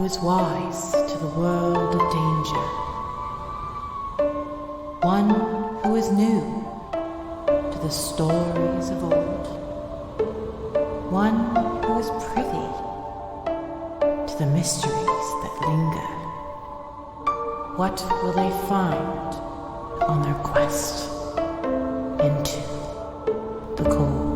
is wise to the world of danger. One who is new to the stories of old. One who is privy to the mysteries that linger. What will they find on their quest into the cold?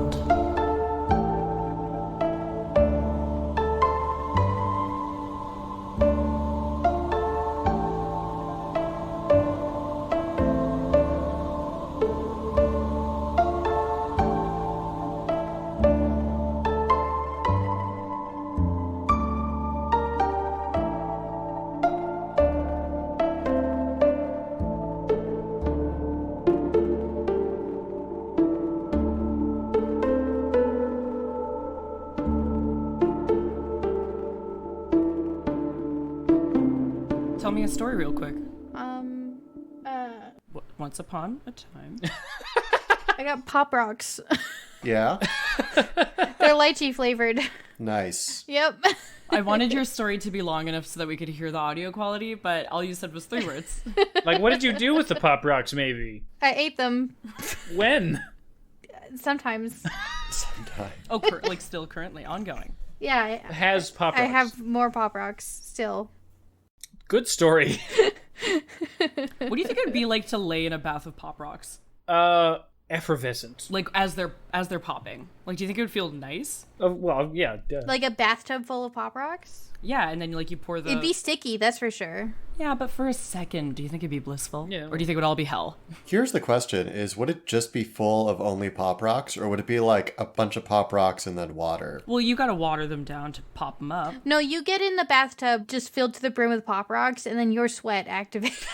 Tell me a story real quick. Once upon a time. I got Pop Rocks. Yeah? They're lychee flavored. Nice. Yep. I wanted your story to be long enough so that we could hear the audio quality, but all you said was 3 words. Like, what did you do with the Pop Rocks, maybe? I ate them. When? Sometimes. Sometimes. Oh, still currently ongoing. Yeah. Has Pop Rocks. I have more Pop Rocks still. Good story. What do you think it would be like to lay in a bath of Pop Rocks? Effervescent. Like, as they're popping. Like, do you think it would feel nice? Well, yeah. Duh. Like a bathtub full of Pop Rocks? Yeah, and then, like, you pour the... It'd be sticky, that's for sure. Yeah, but for a second, do you think it'd be blissful? Yeah. Or do you think it would all be hell? Here's the question is, would it just be full of only Pop Rocks, or would it be like a bunch of Pop Rocks and then water? Well, you gotta water them down to pop them up. No, you get in the bathtub just filled to the brim with Pop Rocks, and then your sweat activates.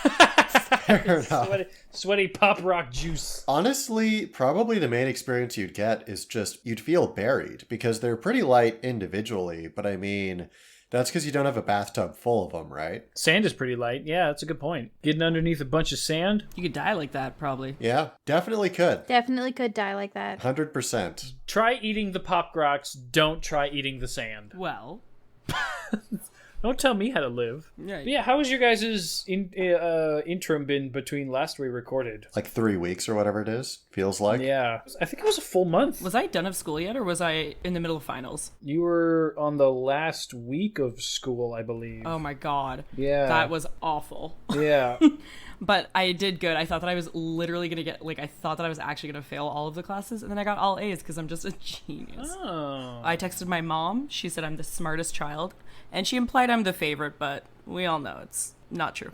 Fair enough. Sweaty Pop Rock juice. Honestly, probably the main experience you'd get is just you'd feel buried, because they're pretty light individually, but I mean... That's because you don't have a bathtub full of them, right? Sand is pretty light. Yeah, that's a good point. Getting underneath a bunch of sand. You could die like that, probably. Yeah, definitely could. Definitely could die like that. 100%. Try eating the Pop Rocks. Don't try eating the sand. Well... Don't tell me how to live. Yeah. But yeah, how was your guys' interim been between last we recorded? Like 3 weeks or whatever it is, feels like. Yeah. I think it was a full month. Was I done of school yet, or was I in the middle of finals? You were on the last week of school, I believe. Oh my god. Yeah. That was awful. Yeah. But I did good. I thought that I was literally going to get, I thought that I was actually going to fail all of the classes, and then I got all A's because I'm just a genius. Oh. I texted my mom. She said I'm the smartest child, and she implied I'm the favorite, but we all know it's not true.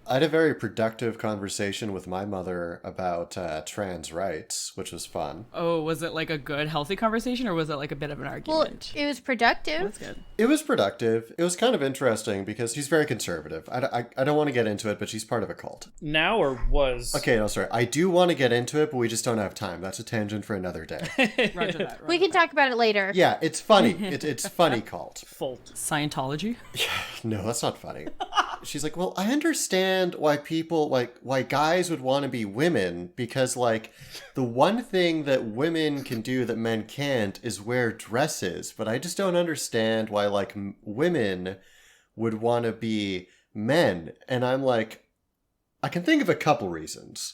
I had a very productive conversation with my mother about trans rights, which was fun. Oh, was it like a good, healthy conversation, or was it like a bit of an Well, argument? it was productive. That's good. It was productive. It was kind of interesting because she's very conservative. I don't want to get into it, but she's part of a cult. Now or was? Okay, no, sorry. I do want to get into it, but we just don't have time. That's a tangent for another day. Roger that. We can talk about it later. Yeah, it's funny. It's funny cult. Fault. Scientology? No, that's not funny. She's like, well, I understand why people, why guys would want to be women, because, the one thing that women can do that men can't is wear dresses, but I just don't understand why, women would want to be men. And I'm like, I can think of a couple reasons.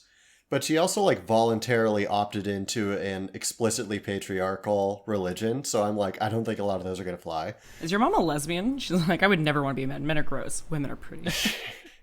But she also, voluntarily opted into an explicitly patriarchal religion. So I'm like, I don't think a lot of those are going to fly. Is your mom a lesbian? She's like, I would never want to be a man. Men are gross. Women are pretty.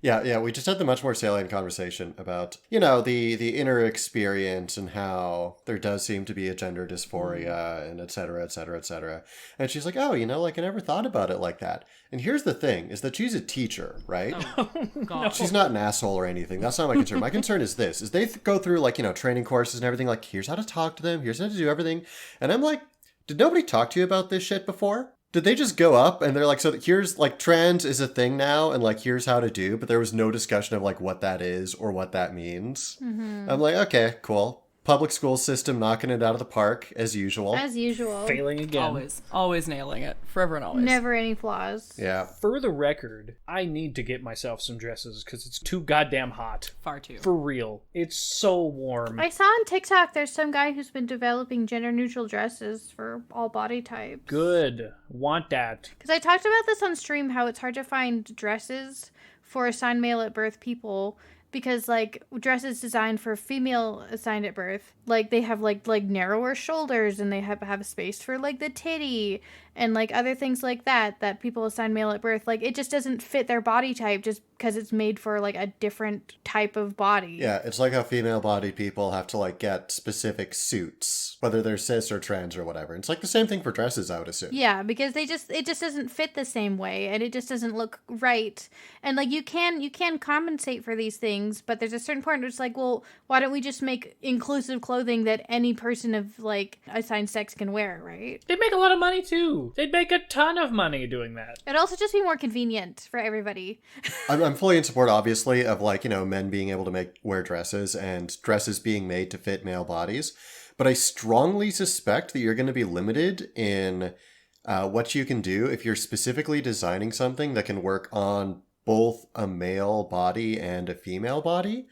Yeah, we just had the much more salient conversation about, the inner experience and how there does seem to be a gender dysphoria and et cetera, et cetera, et cetera. And she's like, oh, I never thought about it like that. And here's the thing, is that she's a teacher, right? Oh, God. She's not an asshole or anything. That's not my concern. My concern is this, is they go through, training courses and everything, here's how to talk to them, here's how to do everything. And I'm like, did nobody talk to you about this shit before? Did they just go up and they're like, so here's trans is a thing now and here's how to do, but there was no discussion of what that is or what that means. Mm-hmm. I'm like, okay, cool. Public school system knocking it out of the park, as usual. As usual. Failing again. Always nailing it. Forever and always. Never any flaws. Yeah. For the record, I need to get myself some dresses because it's too goddamn hot. Far too. For real. It's so warm. I saw on TikTok there's some guy who's been developing gender-neutral dresses for all body types. Good. Want that. Because I talked about this on stream, how it's hard to find dresses for assigned male at birth people. Because, like, dresses designed for female assigned at birth, like, they have, like narrower shoulders, and they have a space for, like, the titty, and, like, other things like that people assign male at birth. Like, it just doesn't fit their body type just because it's made for, like, a different type of body. Yeah, it's like how female-bodied people have to, like, get specific suits, whether they're cis or trans or whatever. It's like the same thing for dresses, I would assume. Yeah, because it just doesn't fit the same way, and it just doesn't look right. And, like, you can compensate for these things, but there's a certain point where it's like, well, why don't we just make inclusive clothing that any person of, like, assigned sex can wear, right? They'd make a lot of money, too. They'd make a ton of money doing that. It'd also just be more convenient for everybody. I'm fully in support, obviously, of, like, you know, men being able to wear dresses and dresses being made to fit male bodies. But I strongly suspect that you're going to be limited in what you can do if you're specifically designing something that can work on both a male body and a female body.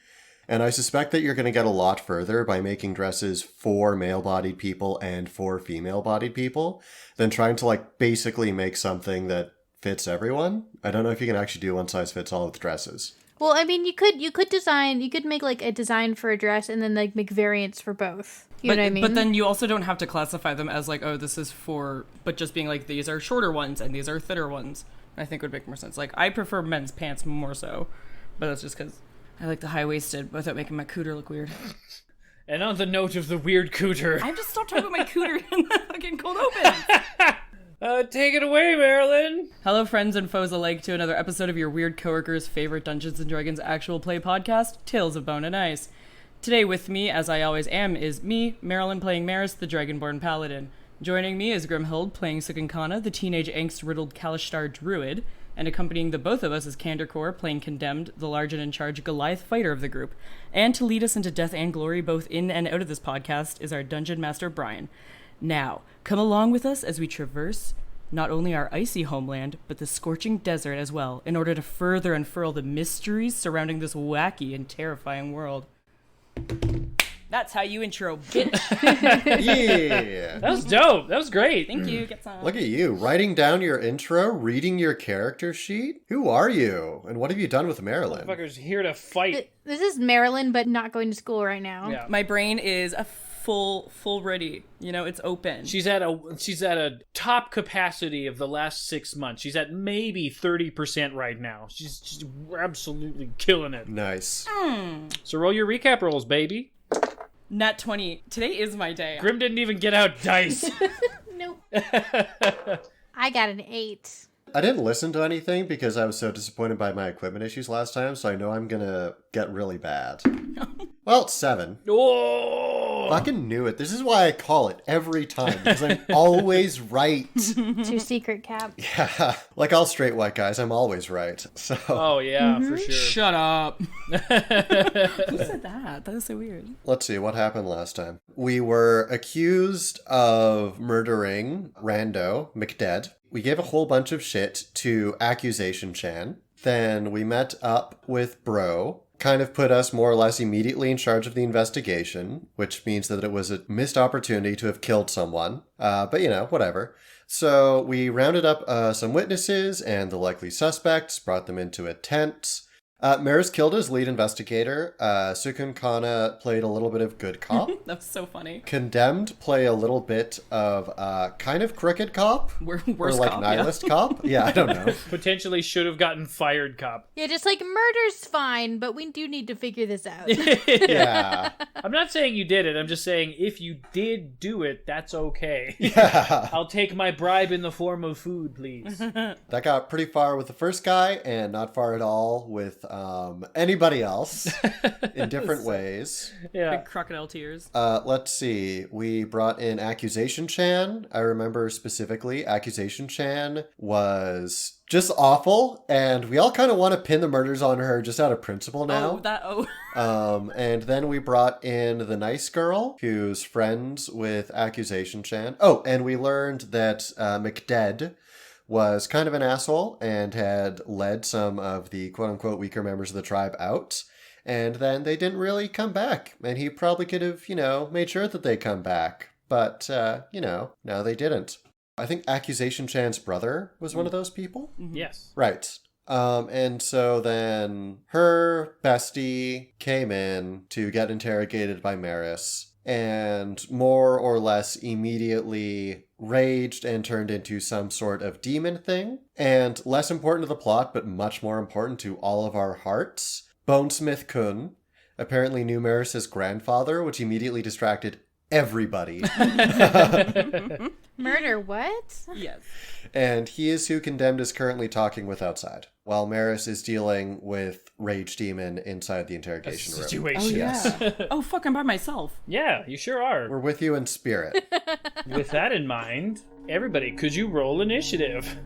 And I suspect that you're going to get a lot further by making dresses for male-bodied people and for female-bodied people than trying to, like, basically make something that fits everyone. I don't know if you can actually do one-size-fits-all with dresses. Well, I mean, you could make, like, a design for a dress and then, like, make variants for both. You know what I mean? But then you also don't have to classify them as, like, oh, this is for, but just being like, these are shorter ones and these are thinner ones. I think would make more sense. Like, I prefer men's pants more so, but that's just because I like the high-waisted without making my cooter look weird. And on the note of the weird cooter... I've just stopped talking about my cooter in the fucking cold open. Take it away, Marilyn. Hello, friends and foes alike, to another episode of your weird coworker's favorite Dungeons & Dragons actual play podcast, Tales of Bone and Ice. Today with me, as I always am, is me, Marilyn, playing Meris, the Dragonborn Paladin. Joining me is Grimhilde, playing Cukunkana, the teenage angst-riddled Kalishtar Druid, and accompanying the both of us is CandorCore, playing Condemned, the large and in-charge Goliath fighter of the group. And to lead us into death and glory both in and out of this podcast is our Dungeon Master, Brian. Now, come along with us as we traverse not only our icy homeland, but the scorching desert as well, in order to further unfurl the mysteries surrounding this wacky and terrifying world. That's how you intro, bitch. Yeah. That was dope. That was great. Thank you. Get some. Look at you, writing down your intro, reading your character sheet. Who are you? And what have you done with Marilyn? Motherfucker's here to fight. This is Marilyn, but not going to school right now. Yeah. My brain is a full ready. You know, it's open. She's at a top capacity of the last 6 months. She's at maybe 30% right now. She's absolutely killing it. Nice. So roll your recap rolls, baby. Nat 20. Today is my day. Grim didn't even get out dice. Nope. I got an 8. I didn't listen to anything because I was so disappointed by my equipment issues last time, so I know I'm gonna get really bad. Well, 7. Oh! Fucking knew it. This is why I call it every time, because I'm always right. It's your secret cap. Yeah, like all straight white guys, I'm always right. So. Oh, yeah, for sure. Shut up. Who said that? That is so weird. Let's see, what happened last time? We were accused of murdering Rando McDead. We gave a whole bunch of shit to Accusation Chan. Then we met up with Bro. Kind of put us more or less immediately in charge of the investigation, which means that it was a missed opportunity to have killed someone. But, you know, whatever. So we rounded up some witnesses and the likely suspects, brought them into a tent. Meris killed his lead investigator. Cukunkana played a little bit of good cop. That's so funny. Condemned play a little bit of kind of crooked cop. Worst or like cop, nihilist cop. Yeah, I don't know. Potentially should have gotten fired, cop. Yeah, just like murder's fine, but we do need to figure this out. Yeah. I'm not saying you did it. I'm just saying if you did do it, that's okay. Yeah. I'll take my bribe in the form of food, please. That got pretty far with the first guy and not far at all with Anybody else in different ways? Yeah. Big crocodile tears. Let's see. We brought in Accusation Chan. I remember specifically Accusation Chan was just awful, and we all kind of want to pin the murders on her just out of principle now. And then we brought in the nice girl who's friends with Accusation Chan. Oh, and we learned that McDead was kind of an asshole and had led some of the quote-unquote weaker members of the tribe out. And then they didn't really come back. And he probably could have, made sure that they come back. But, no, they didn't. I think Accusation Chan's brother was one of those people. Mm-hmm. Yes. Right. And so then her bestie came in to get interrogated by Meris and more or less immediately raged and turned into some sort of demon thing. And less important to the plot, but much more important to all of our hearts, Bonesmith Kun apparently knew Meris' grandfather, which immediately distracted everybody. Murder what? Yes. And he is who Condemned is currently talking with outside, while Meris is dealing with Rage Demon inside the interrogation room. Situation. Oh, Yes. yeah. Oh, fuck, I'm by myself. Yeah, you sure are. We're with you in spirit. With that in mind, everybody, could you roll initiative?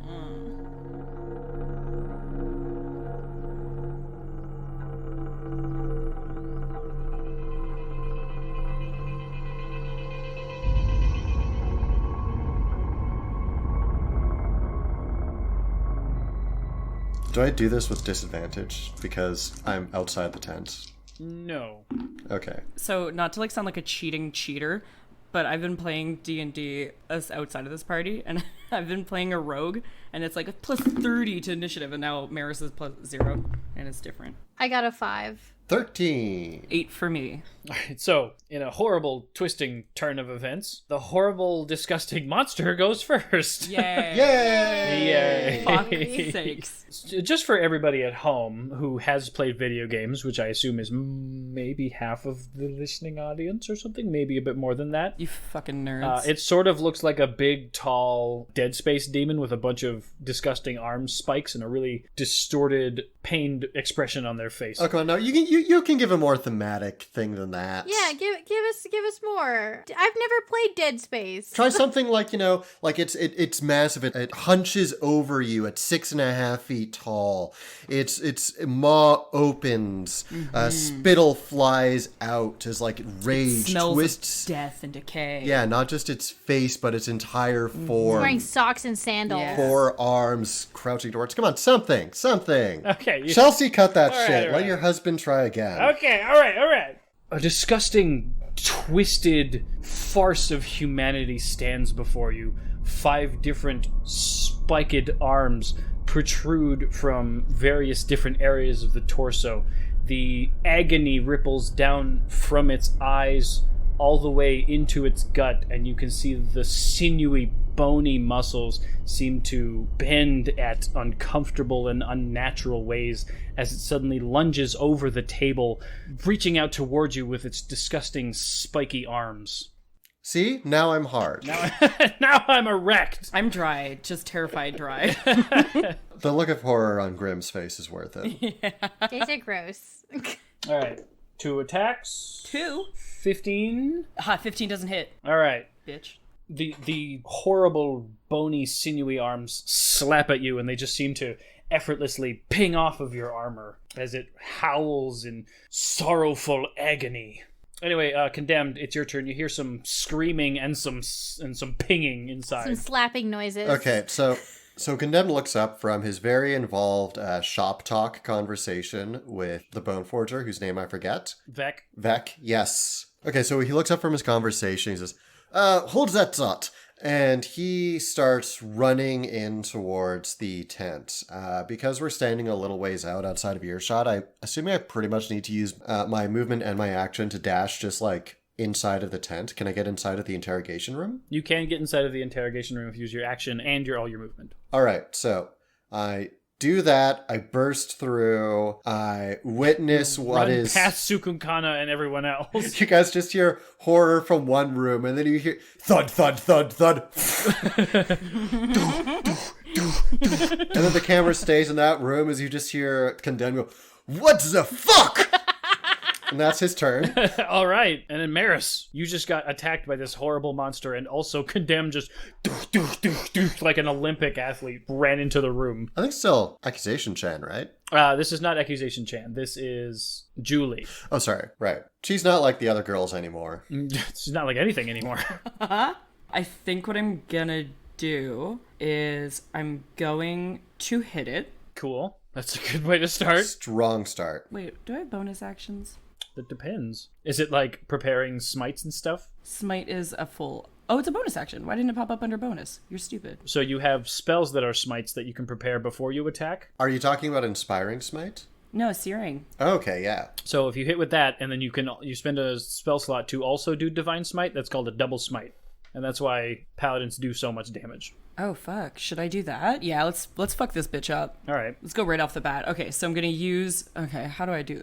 Do I do this with disadvantage because I'm outside the tent? No. Okay. So, not to sound like a cheating cheater, but I've been playing D&D as outside of this party, and I've been playing a rogue, and it's a plus 30 to initiative, and now Meris is plus 0, and it's different. I got a 5. 13. 8 for me. All right, so, in a horrible, twisting turn of events, the horrible, disgusting monster goes first. Yay! Yay! Yay! Fuck's sakes. Just for everybody at home who has played video games, which I assume is maybe half of the listening audience or something, maybe a bit more than that. You fucking nerds. It sort of looks like a big, tall Dead Space demon with a bunch of disgusting arm spikes and a really distorted, pained expression on their face. Oh, come on, no, you can give a more thematic thing than that. Yeah, give us more. I've never played Dead Space. Try something it's massive. It hunches over you at 6.5 feet tall. Its maw opens. Spittle flies out as rage Smells twists. of death and decay. Yeah, not just its face, but its entire form. Wearing socks and sandals. Yeah. 4 arms crouching towards. Come on, something. Okay. Chelsea, cut that All right, shit. all Let right. your husband try again. Okay, all right. A disgusting, twisted farce of humanity stands before you. 5 different spiked arms protrude from various different areas of the torso. The agony ripples down from its eyes all the way into its gut, and you can see the sinewy, bony muscles seem to bend at uncomfortable and unnatural ways as it suddenly lunges over the table, reaching out towards you with its disgusting, spiky arms. See? Now I'm hard. Now I'm erect. I'm dry, just terrified dry. The look of horror on Grimm's face is worth it. These are gross. All right, 2 attacks. 2. 15. 15 doesn't hit, All right. bitch. The horrible, bony, sinewy arms slap at you, and they just seem to effortlessly ping off of your armor as it howls in sorrowful agony. Anyway, Condemned, it's your turn. You hear some screaming and some pinging inside. Some slapping noises. Okay, so Condemned looks up from his very involved shop talk conversation with the Bone Forger, whose name I forget. Vec. Yes. Okay, so he looks up from his conversation. He says, hold that thought. And he starts running in towards the tent. Because we're standing a little ways outside of earshot, I assuming I pretty much need to use my movement and my action to dash just inside of the tent. Can I get inside of the interrogation room? You can get inside of the interrogation room if you use your action and all your movement. All right, so I do that. I burst through. I witness what Run is past Cukunkana and everyone else. You guys just hear horror from one room, and then you hear thud, thud, thud, thud. And then the camera stays in that room as you just hear Condemned go, what the fuck? And that's his turn. All right. And then Meris, you just got attacked by this horrible monster and also condemned just like an Olympic athlete ran into the room. I think still Accusation Chan, right? This is not Accusation Chan. This is Juuly. Oh, sorry. Right. She's not like the other girls anymore. She's not like anything anymore. I think what I'm gonna do is I'm going to hit it. Cool. That's a good way to start. Strong start. Wait, do I have bonus actions? That depends. Is it like preparing smites and stuff? Smite is a full... Oh, it's a bonus action. Why didn't it pop up under bonus? You're stupid. So you have spells that are smites that you can prepare before you attack. Are you talking about Inspiring Smite? No, Searing. Okay, yeah. So if you hit with that, and then you spend a spell slot to also do Divine Smite, that's called a double smite. And that's why paladins do so much damage. Oh, fuck. Should I do that? Yeah, let's fuck this bitch up. All right. Let's go right off the bat. Okay, so I'm gonna use... Okay, how do I do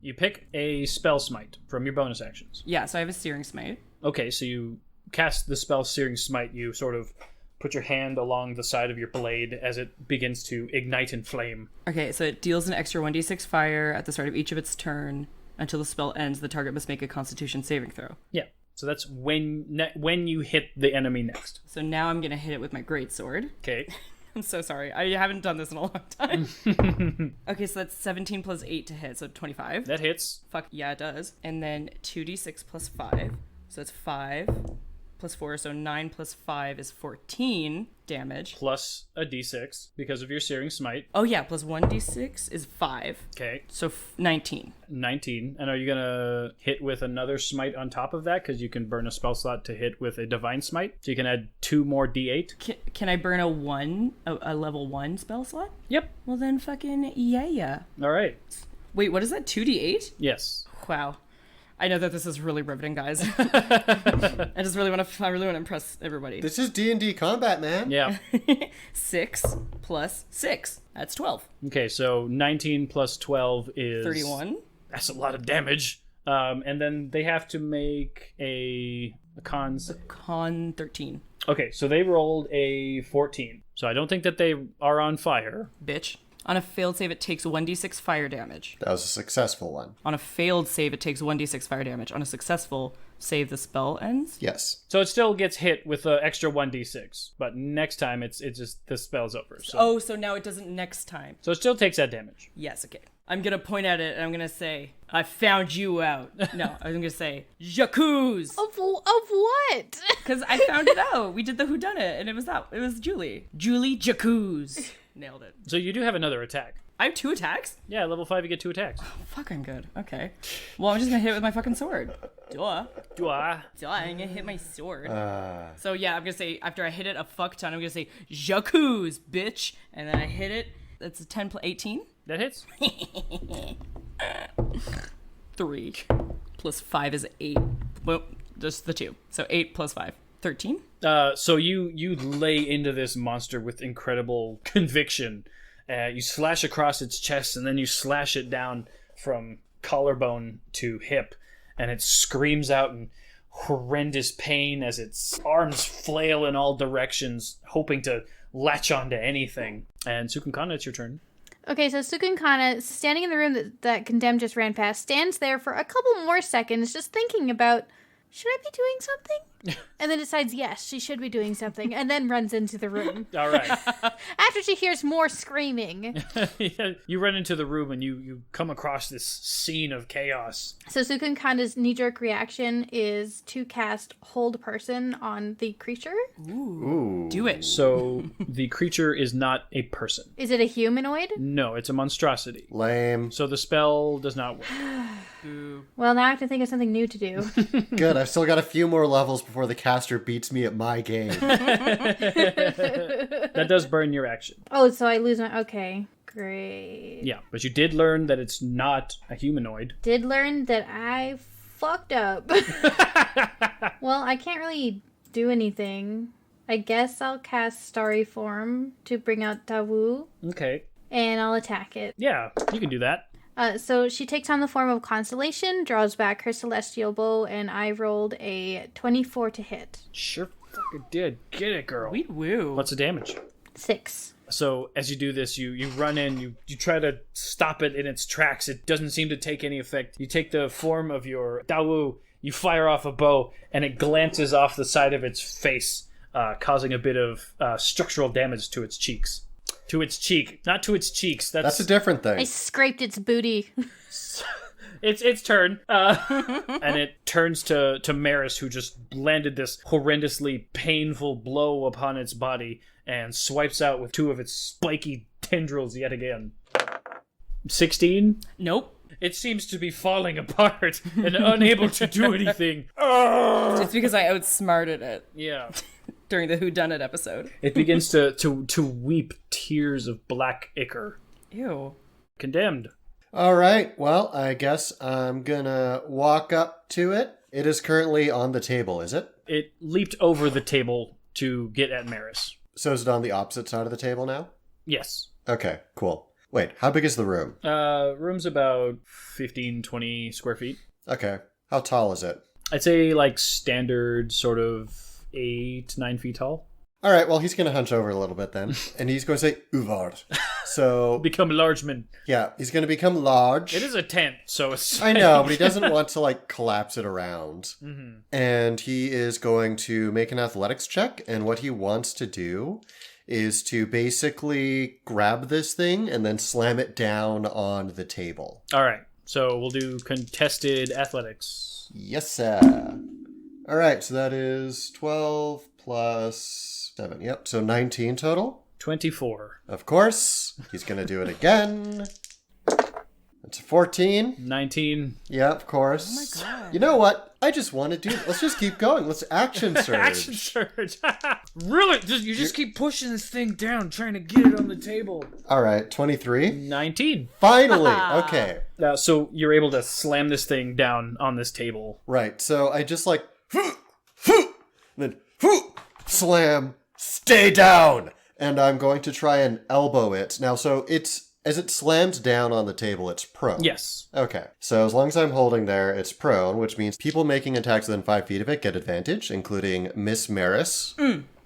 You pick a spell smite from your bonus actions. Yeah, so I have a Searing Smite. Okay, so you cast the spell Searing Smite. You sort of put your hand along the side of your blade as it begins to ignite in flame. Okay, so it deals an extra 1d6 fire at the start of each of its turn. Until the spell ends, the target must make a Constitution saving throw. Yeah. So that's when you hit the enemy next. So now I'm gonna hit it with my greatsword. Okay. I'm so sorry. I haven't done this in a long time. Okay, so that's 17 plus 8 to hit, so 25. That hits. Fuck, yeah, it does. And then 2d6 plus 5. So it's 5 plus 4, so 9 plus 5 is 14 damage. Plus a d6 because of your Searing Smite. Oh yeah, plus 1d6 is 5. Okay. So 19. 19. And are you going to hit with another smite on top of that? Because you can burn a spell slot to hit with a Divine Smite. So you can add 2 more d8. Can I burn a level 1 spell slot? Yep. Well then fucking yeah. All right. Wait, what is that? 2d8? Yes. Wow. I know that this is really riveting, guys. I really want to impress everybody. This is D&D combat, man. Yeah. 6 plus 6. That's 12. Okay, so 19 plus 12 is... 31. That's a lot of damage. And then they have to make a con... Con 13. Okay, so they rolled a 14. So I don't think that they are on fire. Bitch. On a failed save, it takes 1d6 fire damage. That was a successful one. On a failed save, it takes 1d6 fire damage. On a successful save, the spell ends. Yes. So it still gets hit with an extra 1d6. But next time, it's just the spell's over. So. Oh, so now it doesn't next time. So it still takes that damage. Yes, okay. I'm going to point at it and I'm going to say, I found you out. No, I'm going to say, Jacuz! Of what? Because I found it out. We did the whodunit and it was Juuly. Juuly Jacuz. Nailed it. So you do have another attack. I have 2 attacks? Yeah, level 5 you get 2 attacks. Fuck, I'm good. Okay. Well, I'm just gonna hit it with my fucking sword. Duh. Dua. I'm gonna hit my sword. So yeah, I'm gonna say, after I hit it a fuck ton, I'm gonna say, Jacuz, bitch! And then I hit it. That's a 10 plus 18? That hits. 3 plus 5 is 8. Well, just the 2. So 8 plus 5. 13? So you lay into this monster with incredible conviction. You slash across its chest, and then you slash it down from collarbone to hip, and it screams out in horrendous pain as its arms flail in all directions, hoping to latch onto anything. And Cukunkana, it's your turn. Okay, so Cukunkana, standing in the room that Condemned just ran past, stands there for a couple more seconds just thinking about, should I be doing something? And then decides, yes, she should be doing something, and then runs into the room. All right. After she hears more screaming. Yeah, you run into the room and you come across this scene of chaos. So Cukunkana's knee-jerk reaction is to cast Hold Person on the creature. Ooh. Do it. So the creature is not a person. Is it a humanoid? No, it's a monstrosity. Lame. So the spell does not work. Well, now I have to think of something new to do. Good, I've still got a few more levels before the caster beats me at my game. That does burn your action. Oh, so I lose my... Okay, great. Yeah, but you did learn that it's not a humanoid. Did learn that I fucked up. Well, I can't really do anything. I guess I'll cast Starry Form to bring out Tawu, Okay. and I'll attack it. Yeah, you can do that. So she takes on the form of Constellation, draws back her Celestial Bow, and I rolled a 24 to hit. Sure fucking did. Get it, girl. Woo. What's the damage? 6. So as you do this, you run in, you try to stop it in its tracks. It doesn't seem to take any effect. You take the form of your Dawu, you fire off a bow, and it glances off the side of its face, causing a bit of structural damage to its cheeks. To its cheek, not to its cheeks. That's a different thing. I scraped its booty. It's turn, and it turns to Meris, who just landed this horrendously painful blow upon its body, and swipes out with 2 of its spiky tendrils yet again. 16? Nope. It seems to be falling apart and unable to do anything. It's because I outsmarted it Yeah. during the whodunit episode. It begins to weep tears of black ichor. Ew. Condemned. All right, well, I guess I'm gonna walk up to it. It is currently on the table, is it? It leaped over the table to get at Meris. So is it on the opposite side of the table now? Yes. Okay, cool. Wait, how big is the room? Room's about 15, 20 square feet. Okay. How tall is it? I'd say like standard sort of 8, 9 feet tall. All right, well, he's going to hunch over a little bit then. And he's going to say, Uvard. So, Become a large man. yeah, he's going to become large. It is a tent, so it's... I know, but he doesn't want to, like, collapse it around. Mm-hmm. And he is going to make an athletics check. And what he wants to do is to basically grab this thing and then slam it down on the table. All right, so we'll do contested athletics. Yes, sir. All right, so that is 12 plus 7. Yep, so 19 total. 24. Of course. He's going to do it again. It's a 14. 19. Yeah, of course. Oh my God. You know what? I just want to do... Let's just keep going. Let's action surge. Action surge. Really? You just keep pushing this thing down, trying to get it on the table. All right, 23. 19. Finally. Okay. So you're able to slam this thing down on this table. Right, so I just like... and then... slam. Stay down. And I'm going to try and elbow it. Now, so it's... As it slams down on the table, it's prone. Yes. Okay. So as long as I'm holding there, it's prone, which means people making attacks within 5 feet of it get advantage, including Miss Meris.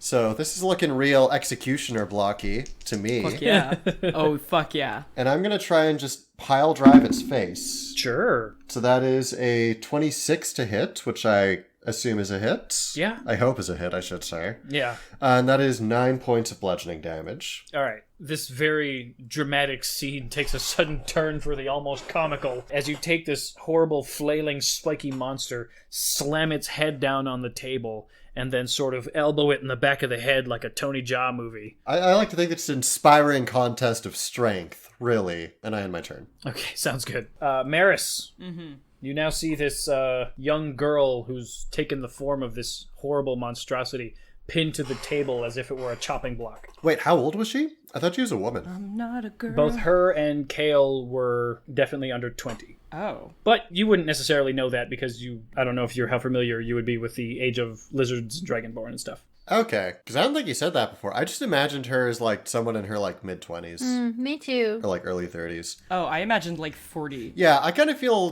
So this is looking real executioner blocky to me. Fuck yeah. Oh, fuck yeah. And I'm going to try and just pile drive its face. Sure. So that is a 26 to hit, which I assume is a hit. Yeah. I hope is a hit, I should say. Yeah. And that is 9 points of bludgeoning damage. All right. This very dramatic scene takes a sudden turn for the almost comical as you take this horrible, flailing, spiky monster, slam its head down on the table, and then sort of elbow it in the back of the head like a Tony Jaa movie. I like to think it's an inspiring contest of strength, really. And I end my turn. Okay, sounds good. Meris. Mm-hmm. You now see this young girl who's taken the form of this horrible monstrosity pinned to the table as if it were a chopping block. Wait, how old was she? I thought she was a woman. I'm not a girl. Both her and Kale were definitely under 20. Oh. But you wouldn't necessarily know that because I don't know if you're how familiar you would be with the age of lizards and dragonborn and stuff. Okay, because I don't think you said that before. I just imagined her as like someone in her like mid-20s. Me too. Or like early 30s. Oh, I imagined like 40. Yeah, I kind of feel a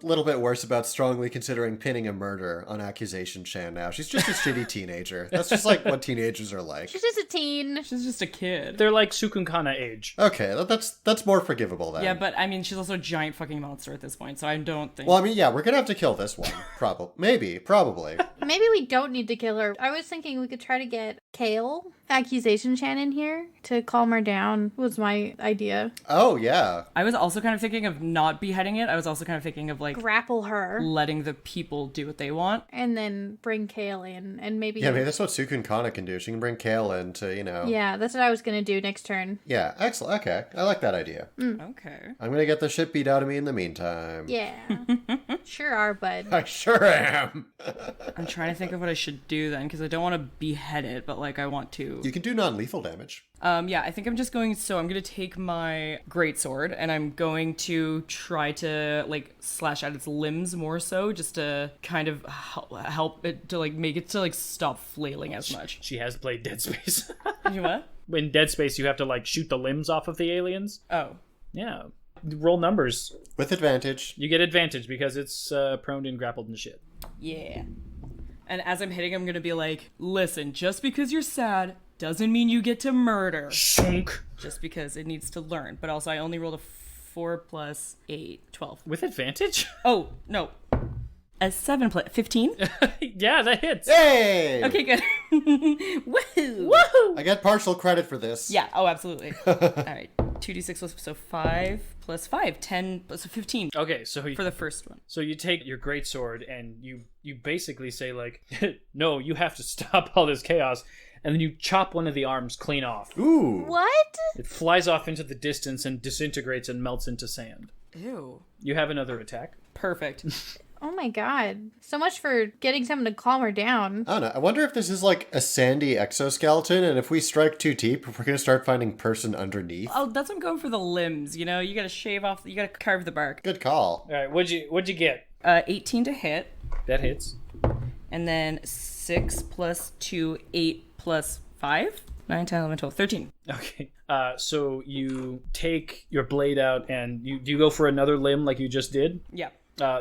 little bit worse about strongly considering pinning a murder on accusation Shan now. She's just a shitty teenager. That's just like what teenagers are like. She's just a teen. She's just a kid. They're like Cukunkana age. Okay, that's more forgivable then. Yeah, but I mean, she's also a giant fucking monster at this point, so I don't think... Well, I mean, yeah, we're gonna have to kill this one. Probably. Maybe we don't need to kill her. I was thinking we could try to get Kale, accusation Shannon here, to calm her down, was my idea. Oh, yeah. I was also kind of thinking of not beheading it. I was also kind of thinking of like Grapple her, letting the people do what they want. and then bring Kale in, and maybe... Yeah, maybe that's what Cukunkana can do. She can bring Kale in to, Yeah, that's what I was gonna do next turn. Yeah, excellent. Okay, I like that idea. Okay. I'm gonna get the shit beat out of me in the meantime. Yeah. Sure are, bud. I sure am. I'm trying to think of what I should do then, because I don't want to behead it, but like I want to. You can do non-lethal damage. Yeah, I think I'm just going, so I'm going to take my greatsword and I'm going to try to like slash at its limbs more so, just to kind of help it to like make it to like stop flailing as much. She has played Dead Space. You what? In Dead Space, you have to like shoot the limbs off of the aliens. Oh. Yeah. Roll numbers. With advantage. You get advantage because it's prone and grappled and shit. Yeah. And as I'm hitting, I'm going to be like, listen, just because you're sad doesn't mean you get to murder. Shunk. Just because it needs to learn. But also, I only rolled a 4 plus 8, 12. With advantage? Oh, no. A 7 plus 15? Yeah, that hits. Hey! Okay, good. Woohoo! Woohoo! I get partial credit for this. Yeah, oh, absolutely. All right. 2d6 plus, so 5 plus 5, 10 plus 15 Okay, so for the first one. So you take your greatsword and you basically say like, no, you have to stop all this chaos, and then you chop one of the arms clean off. Ooh. What? It flies off into the distance and disintegrates and melts into sand. Ew. You have another attack. Perfect. Oh my god. So much for getting someone to calm her down. I don't know. I wonder if this is like a sandy exoskeleton, and if we strike too deep, if we're going to start finding person underneath. Oh, that's what I'm going for the limbs, you know? You gotta shave off, you gotta carve the bark. Good call. All right, what'd you get? 18 to hit, That hits. and then 6 plus 2, 8 plus 5, 9, 10, 11, 12, 13. Okay. So you take your blade out and you go for another limb like you just did. Yeah.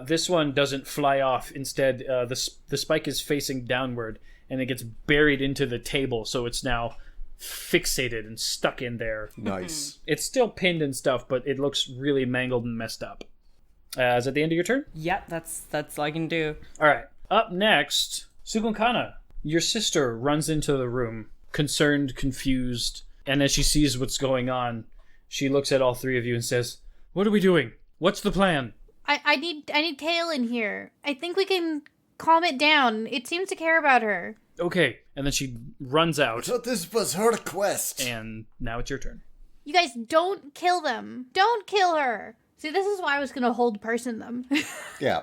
This one doesn't fly off. Instead, the spike is facing downward, and it gets buried into the table, so it's now fixated and stuck in there. Nice. It's still pinned and stuff, but it looks really mangled and messed up. Is that the end of your turn? Yep, that's all I can do. All right. Up next, Cukunkana. Your sister runs into the room, concerned, confused, and as she sees what's going on, she looks at all three of you and says, "What are we doing? What's the plan?" I need Kale in here. I think we can calm it down. It seems to care about her. Okay. And then she runs out, So this was her quest. and now it's your turn. You guys don't kill them. Don't kill her. See, this is why I was going to hold person them. Yeah.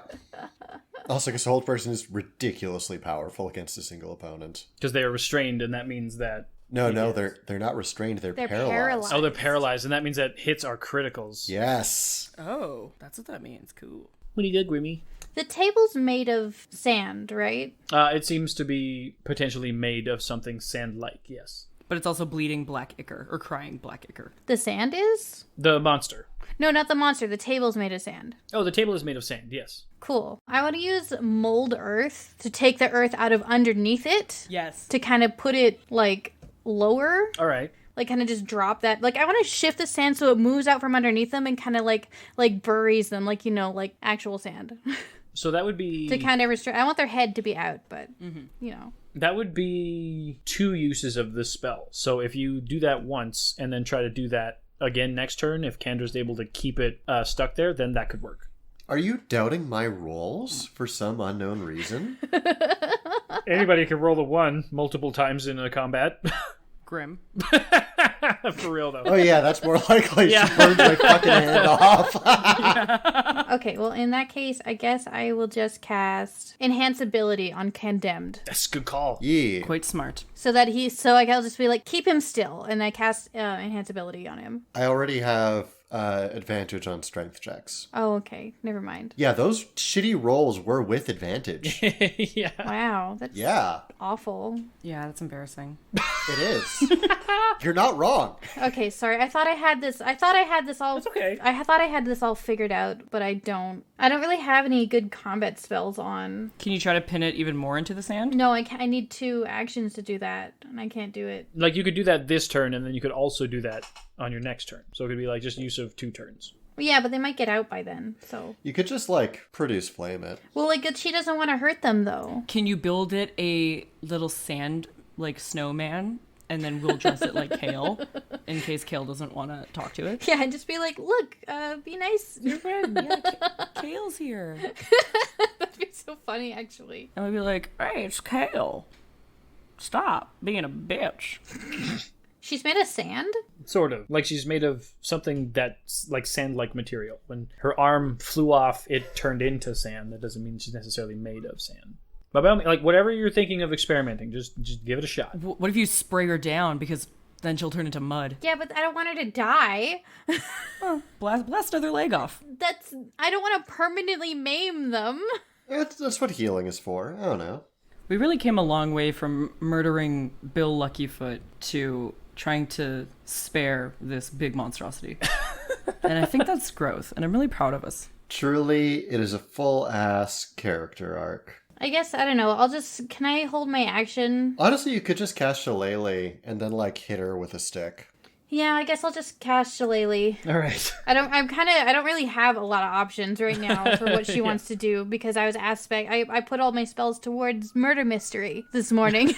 Also, because the whole person is ridiculously powerful against a single opponent. Because they are restrained, and that means that... No, they're not restrained. They're paralyzed. Oh, they're paralyzed, and that means that hits are criticals. Yes. Oh, that's what that means. Cool. Pretty good, Grimmy. The table's made of sand, right? It seems to be potentially made of something sand-like, yes. But it's also bleeding black ichor, or crying black ichor. The sand is? The monster. No, not the monster. The table's made of sand. Oh, the table is made of sand, yes. Cool. I want to use mold earth to take the earth out of underneath it. Yes. To kind of put it, like, lower. All right. Like, kind of just drop that. Like, I want to shift the sand so it moves out from underneath them and kind of, like buries them. Like, you know, like actual sand. So that would be... To kind of restrict. I want their head to be out, but, you know. That would be 2 uses of this spell. So if you do that once and then try to do that again next turn, if Candor's able to keep it stuck there, then that could work. Are you doubting my rolls for some unknown reason? Anybody can roll a 1 multiple times in a combat. Grim. For real, though. Oh yeah, that's more likely. Yeah. She burned my fucking hand off. Okay, well, in that case, I guess I will just cast Enhance Ability on Condemned. That's a good call. Yeah. Quite smart. So that I'll just be like, keep him still. And I cast Enhance Ability on him. I already have advantage on strength checks. Oh, okay. Never mind. Yeah, those shitty rolls were with advantage. Yeah. Wow, that's Yeah, awful. Yeah, that's embarrassing. it is. You're not wrong. Okay, sorry. I thought I had this all... That's okay. I thought I had this all figured out, but I don't. I don't really have any good combat spells on. Can you try to pin it even more into the sand? No, I can't. I need 2 actions to do that, and I can't do it. Like, you could do that this turn, and then you could also do that on your next turn. So it could be, like, just use of 2 turns. Yeah, but they might get out by then, so... You could just, like, produce flame it. Well, like, she doesn't want to hurt them, though. Can you build it a little sand, like, snowman? And then we'll dress it like Kale, in case Kale doesn't want to talk to it. Yeah, and just be like, look, be nice. Your friend, yeah, Kale's here. That'd be so funny, actually. And we'd be like, hey, it's Kale. Stop being a bitch. She's made of sand? Sort of. Like, she's made of something that's, like, sand-like material. When her arm flew off, it turned into sand. That doesn't mean she's necessarily made of sand. But by all means, like, whatever you're thinking of experimenting, just give it a shot. What if you spray her down, because then she'll turn into mud? Yeah, but I don't want her to die. Blast another leg off. I don't want to permanently maim them. That's what healing is for. I don't know. We really came a long way from murdering Bill Luckyfoot to trying to spare this big monstrosity. And I think that's growth, and I'm really proud of us. Truly, it is a full-ass character arc. I guess, I don't know. Can I hold my action? Honestly, you could just cast Shillelagh and then, like, hit her with a stick. Yeah, I guess I'll just cast Shillelagh. All right. I don't really have a lot of options right now for what she wants to do because I was I put all my spells towards murder mystery this morning.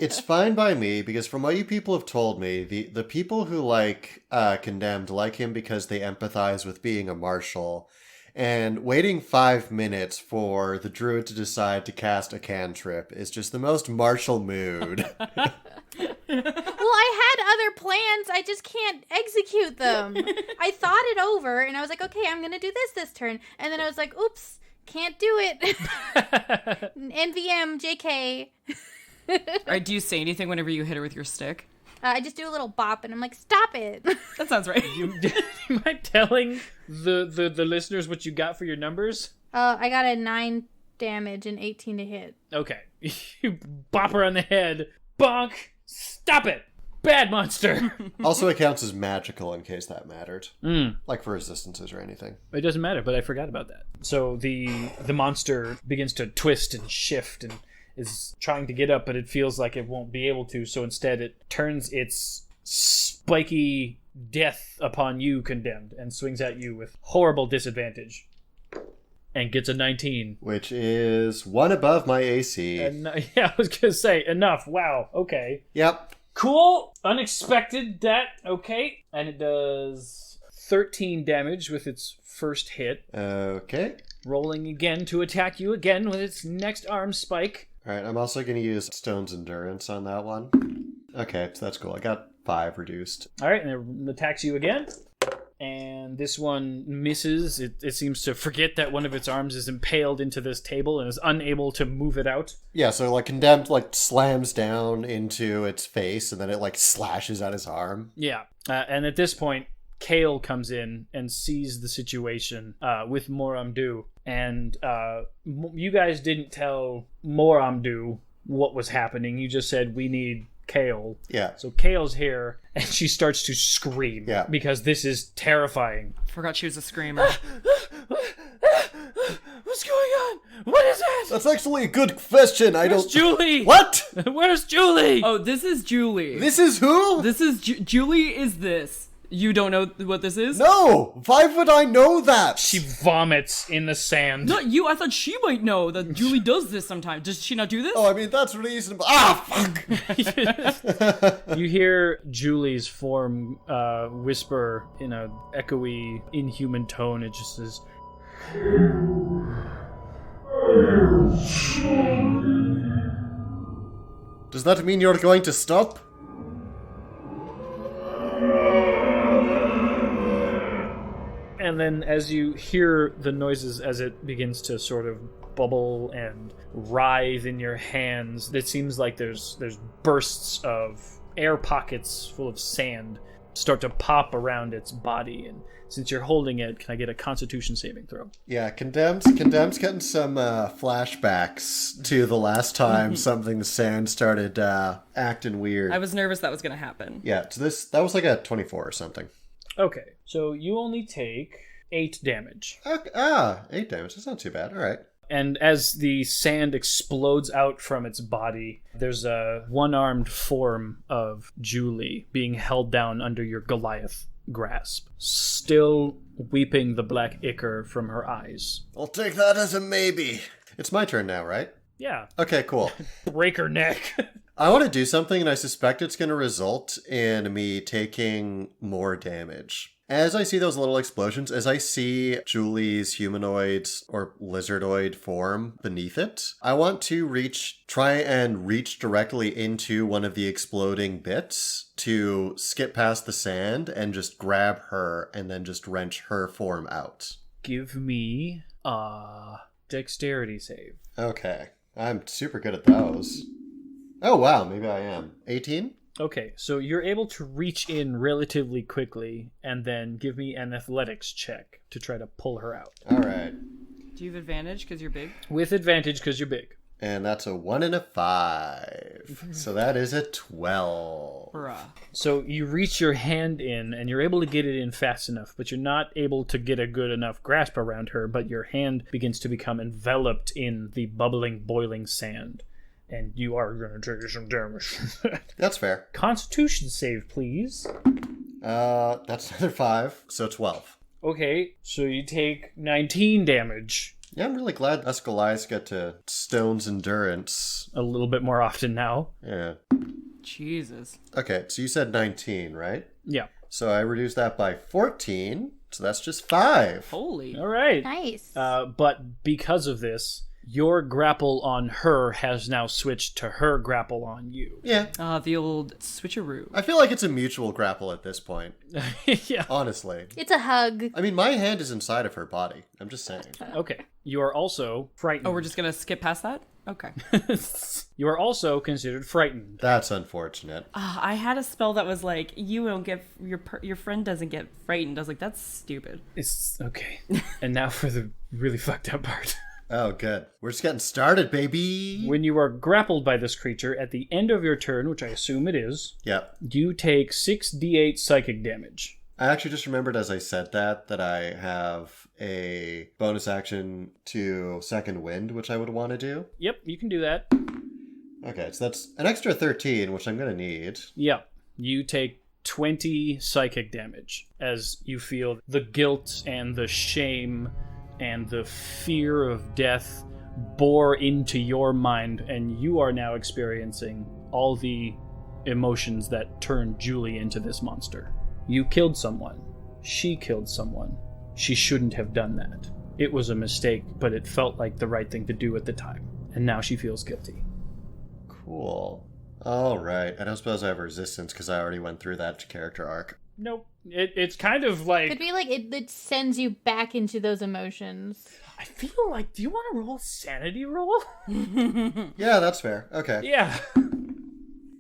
It's fine by me, because from what you people have told me, the people who like Condemned like him because they empathize with being a marshal, and waiting 5 minutes for the druid to decide to cast a cantrip is just the most martial mood. Well, I had other plans. I just can't execute them. I thought it over, and I was like, okay, I'm going to do this turn. And then I was like, oops, can't do it. NVM, JK. All right, do you say anything whenever you hit her with your stick? I just do a little bop, and I'm like, stop it. That sounds right. You mind telling the listeners what you got for your numbers? I got a 9 damage and 18 to hit. Okay. You bop her on the head. Bonk. Stop it. Bad monster. Also, it counts as magical in case that mattered. Like for resistances or anything. It doesn't matter, but I forgot about that. So the monster begins to twist and shift and is trying to get up, but it feels like it won't be able to, so instead it turns its spiky death upon you, Condemned, and swings at you with horrible disadvantage. And gets a 19. Which is one above my AC. Yeah, I was going to say, enough. Wow, okay. Yep. Cool. Unexpected that. Okay. And it does 13 damage with its first hit. Okay. Rolling again to attack you again with its next arm spike. Alright, I'm also going to use Stone's Endurance on that one. Okay, so that's cool. I got 5 reduced. Alright, and it attacks you again. And this one misses. It seems to forget that one of its arms is impaled into this table and is unable to move it out. Yeah, so like Condemned like slams down into its face and then it like slashes at his arm. Yeah. And at this point, Kale comes in and sees the situation with Moramdu. And you guys didn't tell Moramdu what was happening. You just said, we need Kale. Yeah. So Kale's here, and she starts to scream. Yeah. Because this is terrifying. Forgot she was a screamer. What's going on? What is that? That's actually a good question. Where's Juuly? What? Where's Juuly? Oh, this is Juuly. This is who? This is Juuly is this. You don't know what this is? No! Why would I know that? She vomits in the sand. Not you. I thought she might know that Juuly does this sometimes. Does she not do this? Oh, I mean, that's reasonable. Ah, fuck! You hear Julie's form whisper in a echoey, inhuman tone. It just says, Does that mean you're going to stop? and then as you hear the noises as it begins to sort of bubble and writhe in your hands, it seems like there's bursts of air pockets full of sand start to pop around its body. And since you're holding it, can I get a Constitution saving throw? Yeah, Condemned's getting some flashbacks to the last time something sand started acting weird. I was nervous that was going to happen. Yeah, so that was like a 24 or something. Okay, so you only take 8 damage. Okay, 8 damage. That's not too bad. All right. And as the sand explodes out from its body, there's a one-armed form of Juuly being held down under your Goliath grasp, still weeping the black ichor from her eyes. I'll take that as a maybe. It's my turn now, right? Yeah. Okay, cool. Break her neck. I want to do something, and I suspect it's going to result in me taking more damage. As I see those little explosions, as I see Juuly's humanoid or lizardoid form beneath it, I want to try and reach directly into one of the exploding bits to skip past the sand and just grab her and then just wrench her form out. Give me a dexterity save. Okay. I'm super good at those. Oh, wow. Maybe I am. 18? Okay, so you're able to reach in relatively quickly and then give me an athletics check to try to pull her out. All right. Do you have advantage because you're big? With advantage because you're big. And that's a 1 and a 5. So that is a 12. Bruh. So you reach your hand in, and you're able to get it in fast enough, but you're not able to get a good enough grasp around her, but your hand begins to become enveloped in the bubbling, boiling sand. And you are going to take some damage. That's fair. Constitution save, please. That's another 5, so 12. Okay, so you take 19 damage. Yeah, I'm really glad us Goliaths get to Stone's endurance. A little bit more often now. Yeah. Jesus. Okay, so you said 19, right? Yeah. So I reduced that by 14, so that's just 5. Holy. All right. Nice. But because of this, your grapple on her has now switched to her grapple on you. Yeah. The old switcheroo. I feel like it's a mutual grapple at this point, Yeah. honestly. It's a hug. I mean, my hand is inside of her body. I'm just saying. Okay. You are also frightened. Oh, we're just gonna skip past that? Okay. You are also considered frightened. That's unfortunate. I had a spell that was like, you don't get, your friend doesn't get frightened. I was like, that's stupid. It's okay. And now for the really fucked up part. Oh, good. We're just getting started, baby. When you are grappled by this creature, at the end of your turn, which I assume it is, Yep. you take 6d8 psychic damage. I actually just remembered as I said that I have a bonus action to second wind, which I would want to do. Yep, you can do that. Okay, so that's an extra 13, which I'm going to need. Yep. You take 20 psychic damage as you feel the guilt and the shame and the fear of death bore into your mind, and you are now experiencing all the emotions that turned Juuly into this monster. You killed someone. She killed someone. She shouldn't have done that. It was a mistake, but it felt like the right thing to do at the time. And now she feels guilty. Cool. All right. I don't suppose I have resistance because I already went through that character arc. Nope. It's kind of like... Could be like it sends you back into those emotions. I feel like... Do you want to roll a sanity roll? Yeah, that's fair. Okay. Yeah.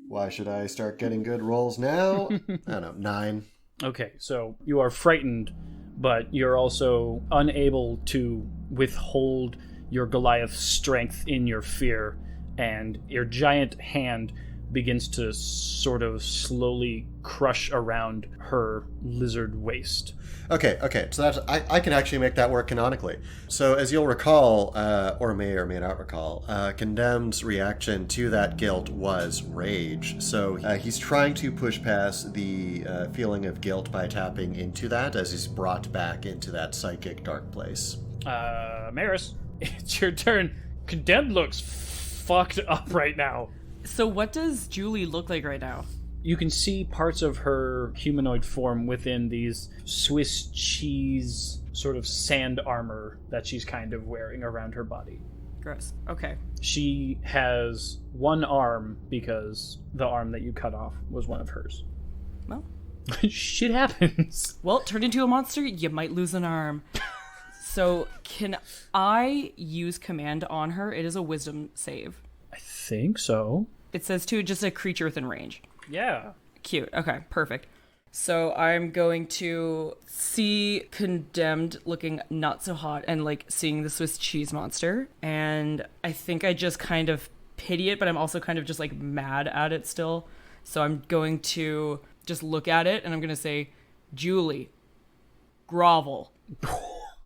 Why should I start getting good rolls now? I don't know. 9. Okay, so you are frightened, but you're also unable to withhold your Goliath strength in your fear, and your giant hand begins to sort of slowly crush around her lizard waist. Okay. So that's I can actually make that work canonically. So as you'll recall, or may not recall, Condemned's reaction to that guilt was rage. So he's trying to push past the feeling of guilt by tapping into that as he's brought back into that psychic dark place. Meris, it's your turn. Condemned looks fucked up right now. So what does Juuly look like right now? You can see parts of her humanoid form within these Swiss cheese sort of sand armor that she's kind of wearing around her body. Gross. Okay. She has one arm because the arm that you cut off was one of hers. Well. Shit happens. Well, turned into a monster, you might lose an arm. So can I use command on her? It is a wisdom save. I think so. It says to just a creature within range. Yeah. Cute. Okay, perfect. So I'm going to see Condemned looking not so hot and like seeing the Swiss cheese monster. And I think I just kind of pity it, but I'm also kind of just like mad at it still. So I'm going to just look at it and I'm going to say, Juuly, grovel.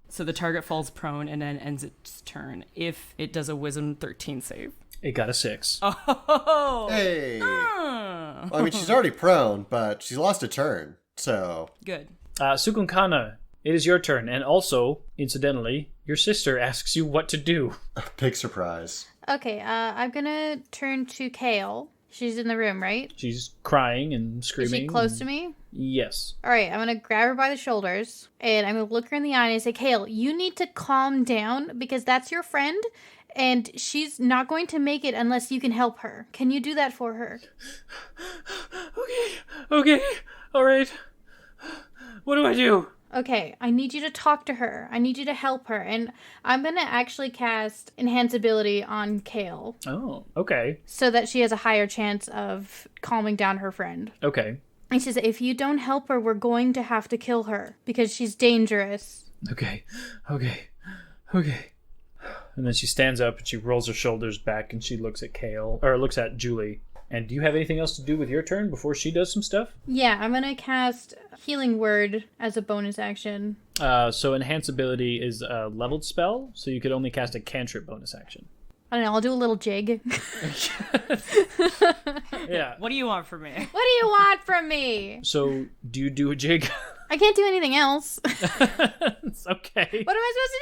So the target falls prone and then ends its turn if it does a wisdom 13 save. It got a 6. Oh! Hey! Well, I mean, she's already prone, but she's lost a turn, so... Good. Cukunkana, it is your turn. And also, incidentally, your sister asks you what to do. Big surprise. Okay, I'm gonna turn to Kale. She's in the room, right? She's crying and Is screaming. she close to me? Yes. All right, I'm gonna grab her by the shoulders and I'm gonna look her in the eye and say, Kale, you need to calm down because that's your friend and she's not going to make it unless you can help her. Can you do that for her? Okay. All right. What do I do? Okay, I need you to talk to her. I need you to help her. And I'm going to actually cast Enhance Ability on Kale Oh, okay. so that she has a higher chance of calming down her friend. Okay. And she says, if you don't help her, we're going to have to kill her because she's dangerous. Okay. And then she stands up and she rolls her shoulders back and she looks at Juuly. And do you have anything else to do with your turn before she does some stuff? Yeah, I'm gonna cast Healing Word as a bonus action. So Enhance Ability is a leveled spell, so you could only cast a cantrip bonus action. I don't know, I'll do a little jig. Yeah. What do you want from me? What do you want from me? So, do you do a jig? I can't do anything else. It's okay. What am I supposed to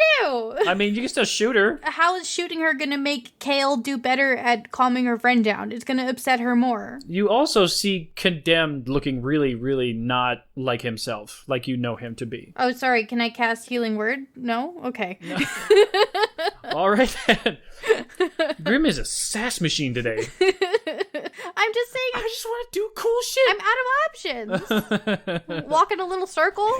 do? I mean, you can still shoot her. How is shooting her gonna make Kale do better at calming her friend down? It's gonna upset her more. You also see Condemned looking really, really not like himself, like you know him to be. Oh, sorry, can I cast Healing Word? No? Okay. No. All right, then. Grim is a sass machine today. I'm just saying, I just want to do cool shit. I'm out of options. Walk in a little circle.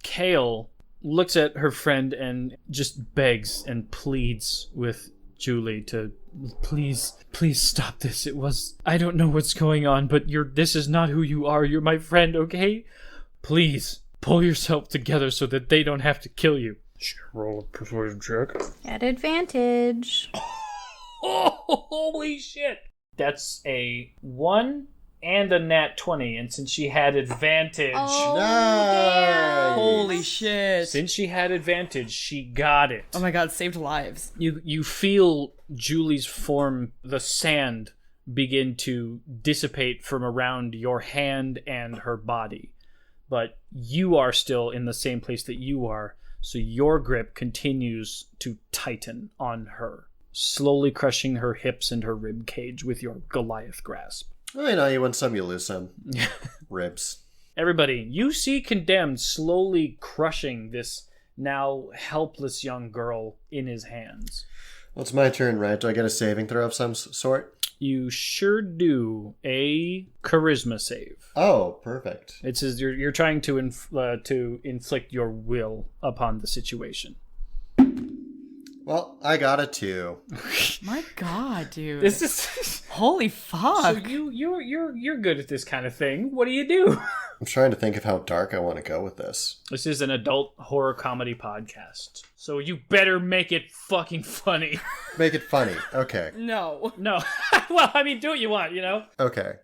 Kale looks at her friend and just begs and pleads with Juuly to please stop this. I don't know what's going on, but this is not who you are. You're my friend, okay? Please pull yourself together so that they don't have to kill you. Roll a persuasion check. At advantage. Oh, holy shit! That's a 1 and a nat 20, and since she had advantage... Oh, Nice. Holy shit. Since she had advantage, she got it. Oh my god, saved lives. You feel Juuly's form, the sand, begin to dissipate from around your hand and her body. But you are still in the same place that you are, so your grip continues to tighten on her, slowly crushing her hips and her rib cage with your Goliath grasp. Oh, you know, you win some, you lose some. Ribs. Everybody, you see Condemned slowly crushing this now helpless young girl in his hands. Well, it's my turn, right? Do I get a saving throw of some sort? You sure do. A charisma save. Oh, perfect. It says you're trying to inflict your will upon the situation. Well, I got a 2. My god, dude. This is Holy fuck. so you're good at this kind of thing. What do you do? I'm trying to think of how dark I want to go with this. This is an adult horror comedy podcast, so you better make it fucking funny. Make it funny. Okay. No. No, well, I mean, do what you want, you know. Okay.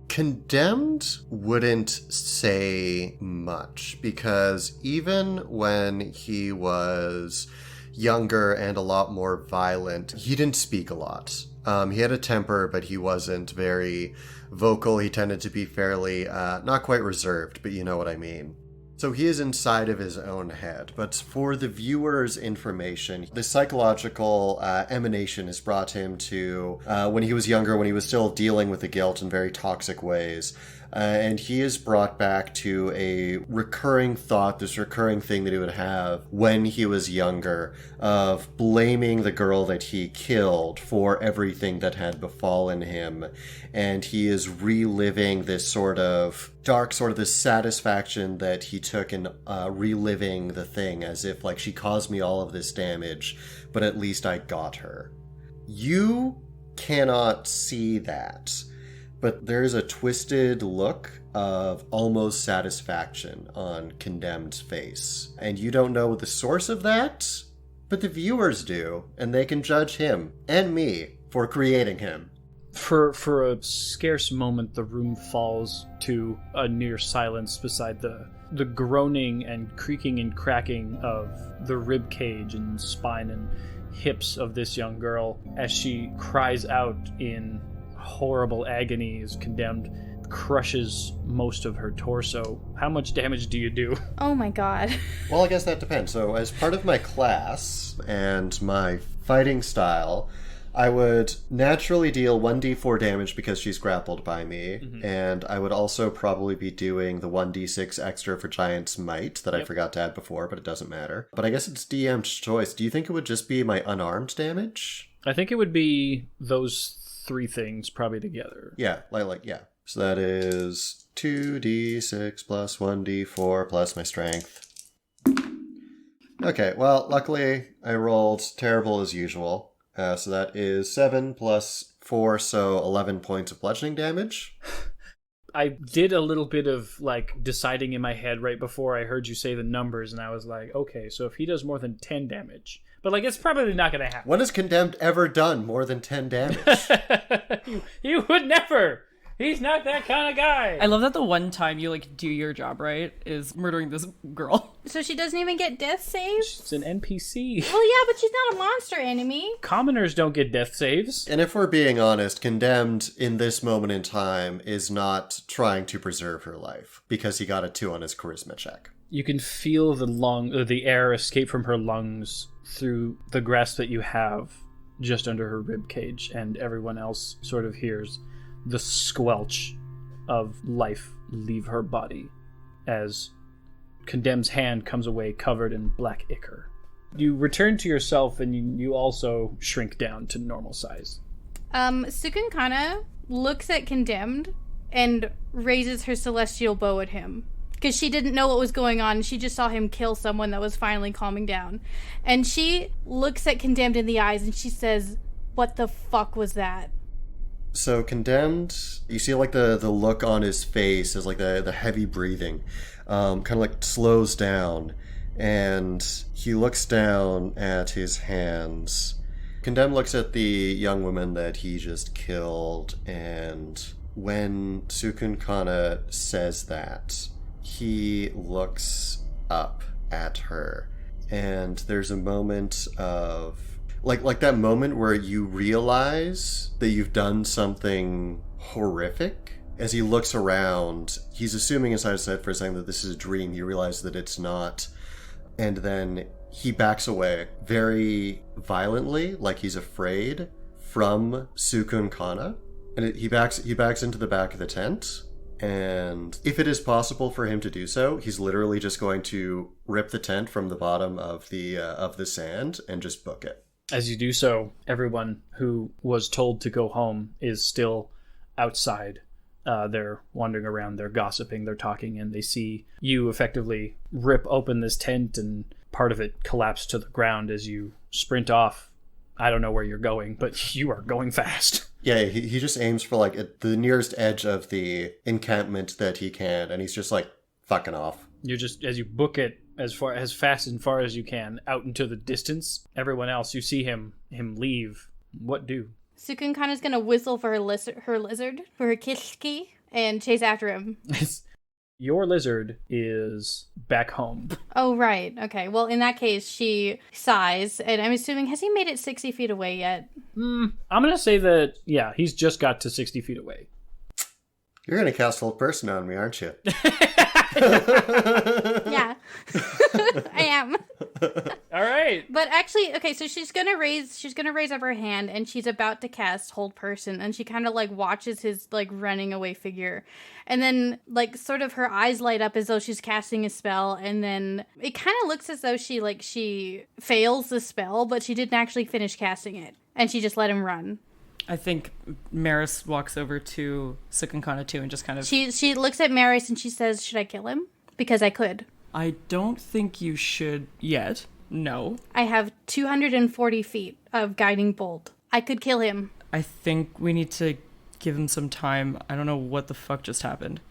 Condemned wouldn't say much because even when he was younger and a lot more violent, he didn't speak a lot. He had a temper, but he wasn't very vocal. He tended to be fairly, not quite reserved, but you know what I mean. So he is inside of his own head. But for the viewer's information, the psychological emanation has brought him to when he was younger, when he was still dealing with the guilt in very toxic ways. And he is brought back to a recurring thought, this recurring thing that he would have when he was younger, of blaming the girl that he killed for everything that had befallen him. And he is reliving this sort of dark, sort of this satisfaction that he took in reliving the thing, as if, like, she caused me all of this damage, but at least I got her. You cannot see that. But there's a twisted look of almost satisfaction on Condemned's face. And you don't know the source of that, but the viewers do, and they can judge him and me for creating him. For a scarce moment, the room falls to a near silence beside the groaning and creaking and cracking of the rib cage and spine and hips of this young girl as she cries out in horrible agony as Condemned crushes most of her torso. How much damage do you do? Oh my god. Well, I guess that depends. So as part of my class and my fighting style, I would naturally deal 1d4 damage because she's grappled by me, and I would also probably be doing the 1d6 extra for Giant's Might that I forgot to add before, but it doesn't matter. But I guess it's DM's choice. Do you think it would just be my unarmed damage? I think it would be those 3 things probably together. Yeah, yeah. So that is 2d6 plus 1d4 plus my strength. Okay, well, luckily I rolled terrible as usual. So that is 7 plus 4, so 11 points of bludgeoning damage. I did a little bit of, like, deciding in my head right before I heard you say the numbers, and I was like, okay, so if he does more than 10 damage... But, like, it's probably not going to happen. When has Condemned ever done more than 10 damage? You would never! He's not that kind of guy! I love that the one time you, like, do your job right is murdering this girl. So she doesn't even get death saves? She's an NPC. Well, yeah, but she's not a monster enemy. Commoners don't get death saves. And if we're being honest, Condemned in this moment in time is not trying to preserve her life because he got a 2 on his charisma check. You can feel the air escape from her lungs through the grasp that you have just under her rib cage, and everyone else sort of hears the squelch of life leave her body as Condemned's hand comes away covered in black ichor. You return to yourself, and you also shrink down to normal size. Cukunkana looks at Condemned and raises her celestial bow at him. Because she didn't know what was going on. She just saw him kill someone that was finally calming down. And she looks at Condemned in the eyes and she says, "What the fuck was that?" So Condemned, you see like the look on his face is like the heavy breathing, kind of like slows down, and he looks down at his hands. Condemned looks at the young woman that he just killed, and when Cukunkana says that, he looks up at her, and there's a moment of like that moment where you realize that you've done something horrific. As he looks around, he's assuming inside his head for a second that this is a dream. He realizes that it's not, and then he backs away very violently, like he's afraid, from Cukunkana, and he backs into the back of the tent. And if it is possible for him to do so, he's literally just going to rip the tent from the bottom of the sand and just book it. As you do so, everyone who was told to go home is still outside. They're wandering around, they're gossiping, they're talking, and they see you effectively rip open this tent and part of it collapse to the ground as you sprint off. I don't know where you're going, but you are going fast. Yeah, he just aims for like at the nearest edge of the encampment that he can, and he's just like fucking off. You're just, as you book it as fast and far as you can out into the distance, everyone else, you see him leave. What do? Cukunkana's gonna whistle for her lizard, for her kishki, and chase after him. Your lizard is back home. Oh, right. Okay. Well, in that case, she sighs, and I'm assuming, has he made it 60 feet away yet? I'm going to say that, yeah, he's just got to 60 feet away. You're going to cast Hold Person on me, aren't you? Yeah. I am. All right. But actually, okay, so she's gonna raise up her hand, and she's about to cast Hold Person, and she kind of like watches his like running away figure, and then like sort of her eyes light up as though she's casting a spell, and then it kind of looks as though she fails the spell, but she didn't actually finish casting it, and she just let him run. I think Meris walks over to Cukunkana too and just kind of... She looks at Meris and she says, "Should I kill him? Because I could." I don't think you should yet. No. I have 240 feet of guiding bolt. I could kill him. I think we need to give him some time. I don't know what the fuck just happened.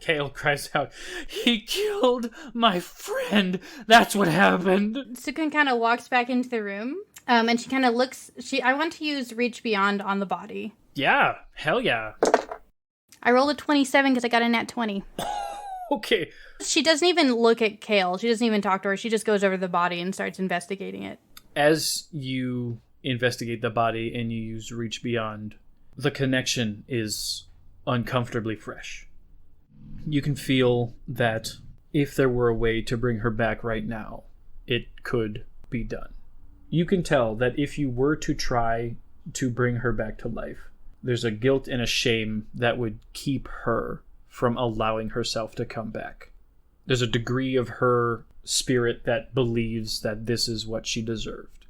Kale cries out, "He killed my friend! That's what happened!" Sukun kind of walks back into the room, and she kind of looks... I want to use Reach Beyond on the body. Yeah, hell yeah. I rolled a 27 because I got a nat 20. Okay. She doesn't even look at Kale. She doesn't even talk to her. She just goes over the body and starts investigating it. As you investigate the body and you use Reach Beyond, the connection is uncomfortably fresh. You can feel that if there were a way to bring her back right now, it could be done. You can tell that if you were to try to bring her back to life, there's a guilt and a shame that would keep her from allowing herself to come back. There's a degree of her spirit that believes that this is what she deserved.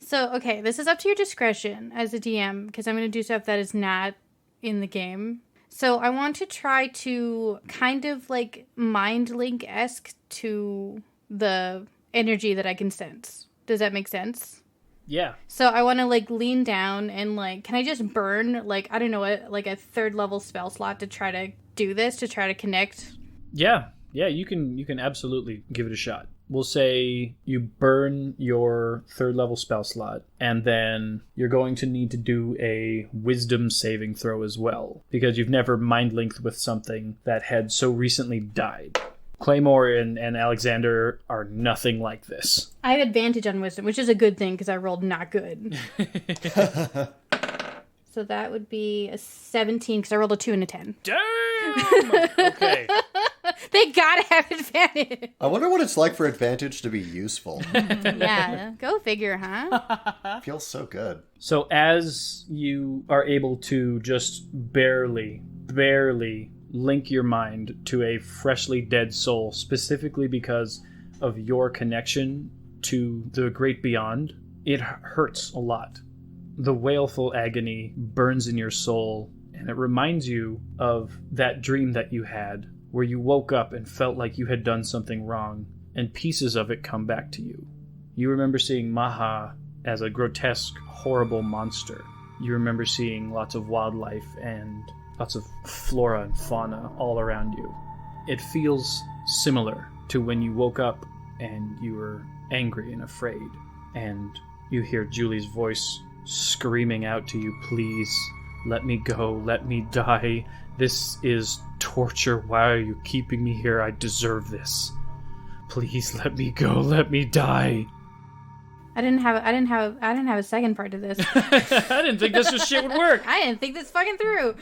So, okay, this is up to your discretion as a DM, because I'm going to do stuff that is not in the game. So I want to try to kind of like mind link-esque to the energy that I can sense. Does that make sense? Yeah. So I want to like lean down and like, can I just burn like, I don't know, like a 3rd level spell slot to try to do this to try to connect? Yeah, you can absolutely give it a shot. We'll say you burn your 3rd level spell slot, and then you're going to need to do a wisdom saving throw as well, because you've never mind linked with something that had so recently died. Claymore and Alexander are nothing like this. I have advantage on wisdom, which is a good thing because I rolled not good. So that would be a 17 because I rolled a 2 and a 10. Damn! Okay. They gotta have advantage. I wonder what it's like for advantage to be useful. Yeah, go figure, huh? Feels so good. So as you are able to just barely link your mind to a freshly dead soul, specifically because of your connection to the great beyond, it hurts a lot. The wailful agony burns in your soul, and it reminds you of that dream that you had, where you woke up and felt like you had done something wrong, and pieces of it come back to you. You remember seeing Maha as a grotesque, horrible monster. You remember seeing lots of wildlife and lots of flora and fauna all around you. It feels similar to when you woke up and you were angry and afraid, and you hear Juuly's voice screaming out to you, "Please, let me go, let me die. This is torture. Why are you keeping me here? I deserve this. Please let me go, let me die." I didn't have a second part to this. I didn't think this shit would work. I didn't think this fucking through.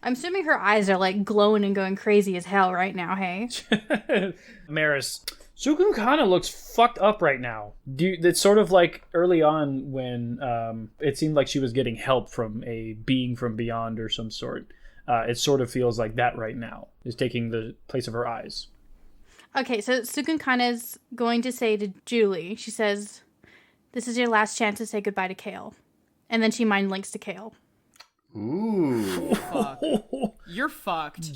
I'm assuming her eyes are like glowing and going crazy as hell right now, hey? Meris, Cukunkana looks fucked up right now. It's sort of like early on when it seemed like she was getting help from a being from beyond or some sort. It sort of feels like that right now. Is taking the place of her eyes. Okay, so Cukunkana's going to say to Juuly, she says, "This is your last chance to say goodbye to Kale." And then she mind links to Kale. Ooh. Fuck. You're fucked.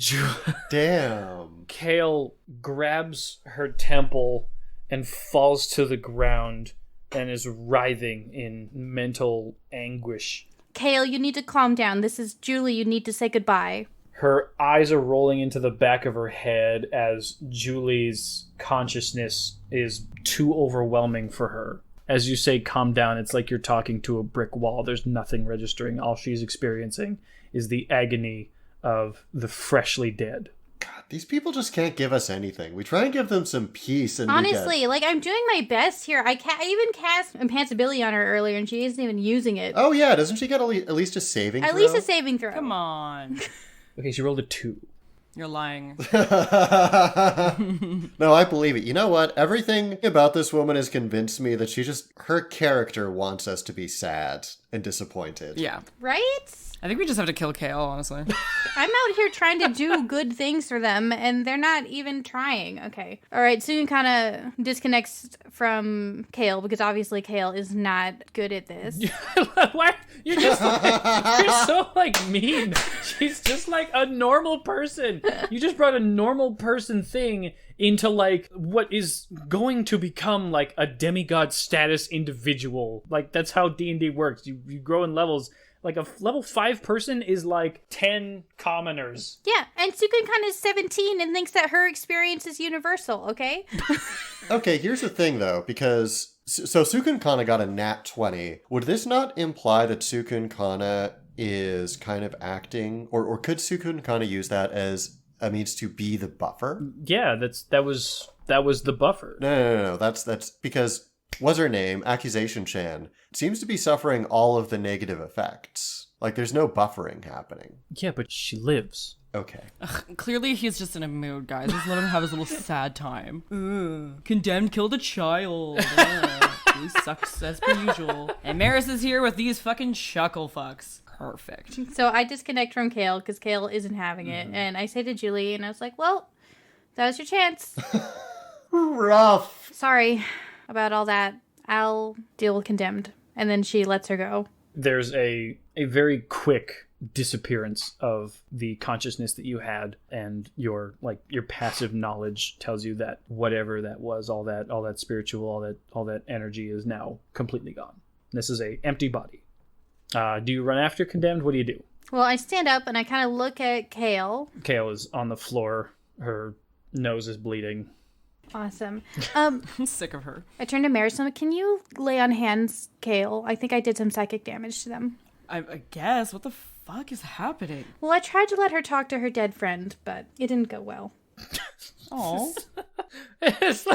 Damn. Kale grabs her temple and falls to the ground and is writhing in mental anguish. Kale, you need to calm down. This is Juuly. You need to say goodbye. Her eyes are rolling into the back of her head as Juuly's consciousness is too overwhelming for her. As you say, calm down, it's like you're talking to a brick wall. There's nothing registering. All she's experiencing is the agony of the freshly dead. God, these people just can't give us anything. We try and give them some peace, and honestly, like, I'm doing my best here. I even cast Impassibility on her earlier, and she isn't even using it. Oh yeah, doesn't she get at least a saving throw? At least a saving throw. Come on. Okay, she rolled a 2. You're lying. No, I believe it. You know what? Everything about this woman has convinced me that her character wants us to be sad and disappointed. Yeah. Right? I think we just have to kill Kale, honestly. I'm out here trying to do good things for them, and they're not even trying. Okay. All right, Sugan kind of disconnects from Kale, because obviously Kale is not good at this. Why? You're so, like, mean. She's just, like, a normal person. You just brought a normal person thing into, like, what is going to become, like, a demigod status individual. Like, that's how D&D works. You grow in levels. Like, a level 5 person is like 10 commoners. Yeah, and Cukunkana is 17 and thinks that her experience is universal, okay? Okay, here's the thing, though, because... So Cukunkana got a nat 20. Would this not imply that Cukunkana is kind of acting... Or could Cukunkana use that as a means to be the buffer? Yeah, that was the buffer. No. That's because... What's her name? Accusation Chan seems to be suffering all of the negative effects. Like, there's no buffering happening. Yeah, but she lives. Okay. Clearly, he's just in a mood, guys. Just let him have his little sad time. Condemned killed a child. He sucks as per usual. And Meris is here with these fucking chuckle fucks. Perfect. So I disconnect from Kale because Kale isn't having it. And I say to Juuly, and I was like, well, that was your chance. Rough. Sorry about all that. I'll deal with Condemned. And then she lets her go. There's a very quick disappearance of the consciousness that you had, and your passive knowledge tells you that whatever that was, all that spiritual, all that energy is now completely gone. This is a empty body. Do you run after Condemned? What do you do? Well, I stand up and I kind of look at Kale. Kale is on the floor. Her nose is bleeding. Awesome. I'm sick of her. I turn to Meris. Can you lay on hands, Kale? I think I did some psychic damage to them. I guess. What the fuck is happening? Well, I tried to let her talk to her dead friend, but it didn't go well. Oh. It's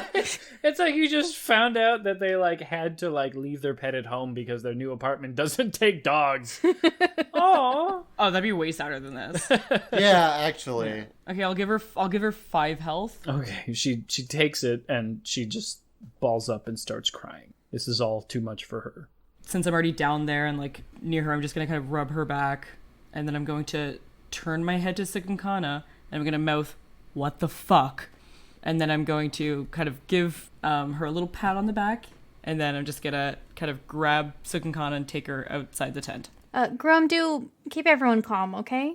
like you just found out that they like had to like leave their pet at home because their new apartment doesn't take dogs. Oh, that'd be way sadder than this. Yeah, actually. Okay, I'll give her 5 health. Okay, she takes it and she just balls up and starts crying. This is all too much for her. Since I'm already down there and like near her, I'm just gonna kind of rub her back, and then I'm going to turn my head to Cukunkana and I'm gonna mouth, "What the fuck?" And then I'm going to kind of give her a little pat on the back, and then I'm just gonna kind of grab Cukunkana and take her outside the tent. Grumdu, keep everyone calm, okay?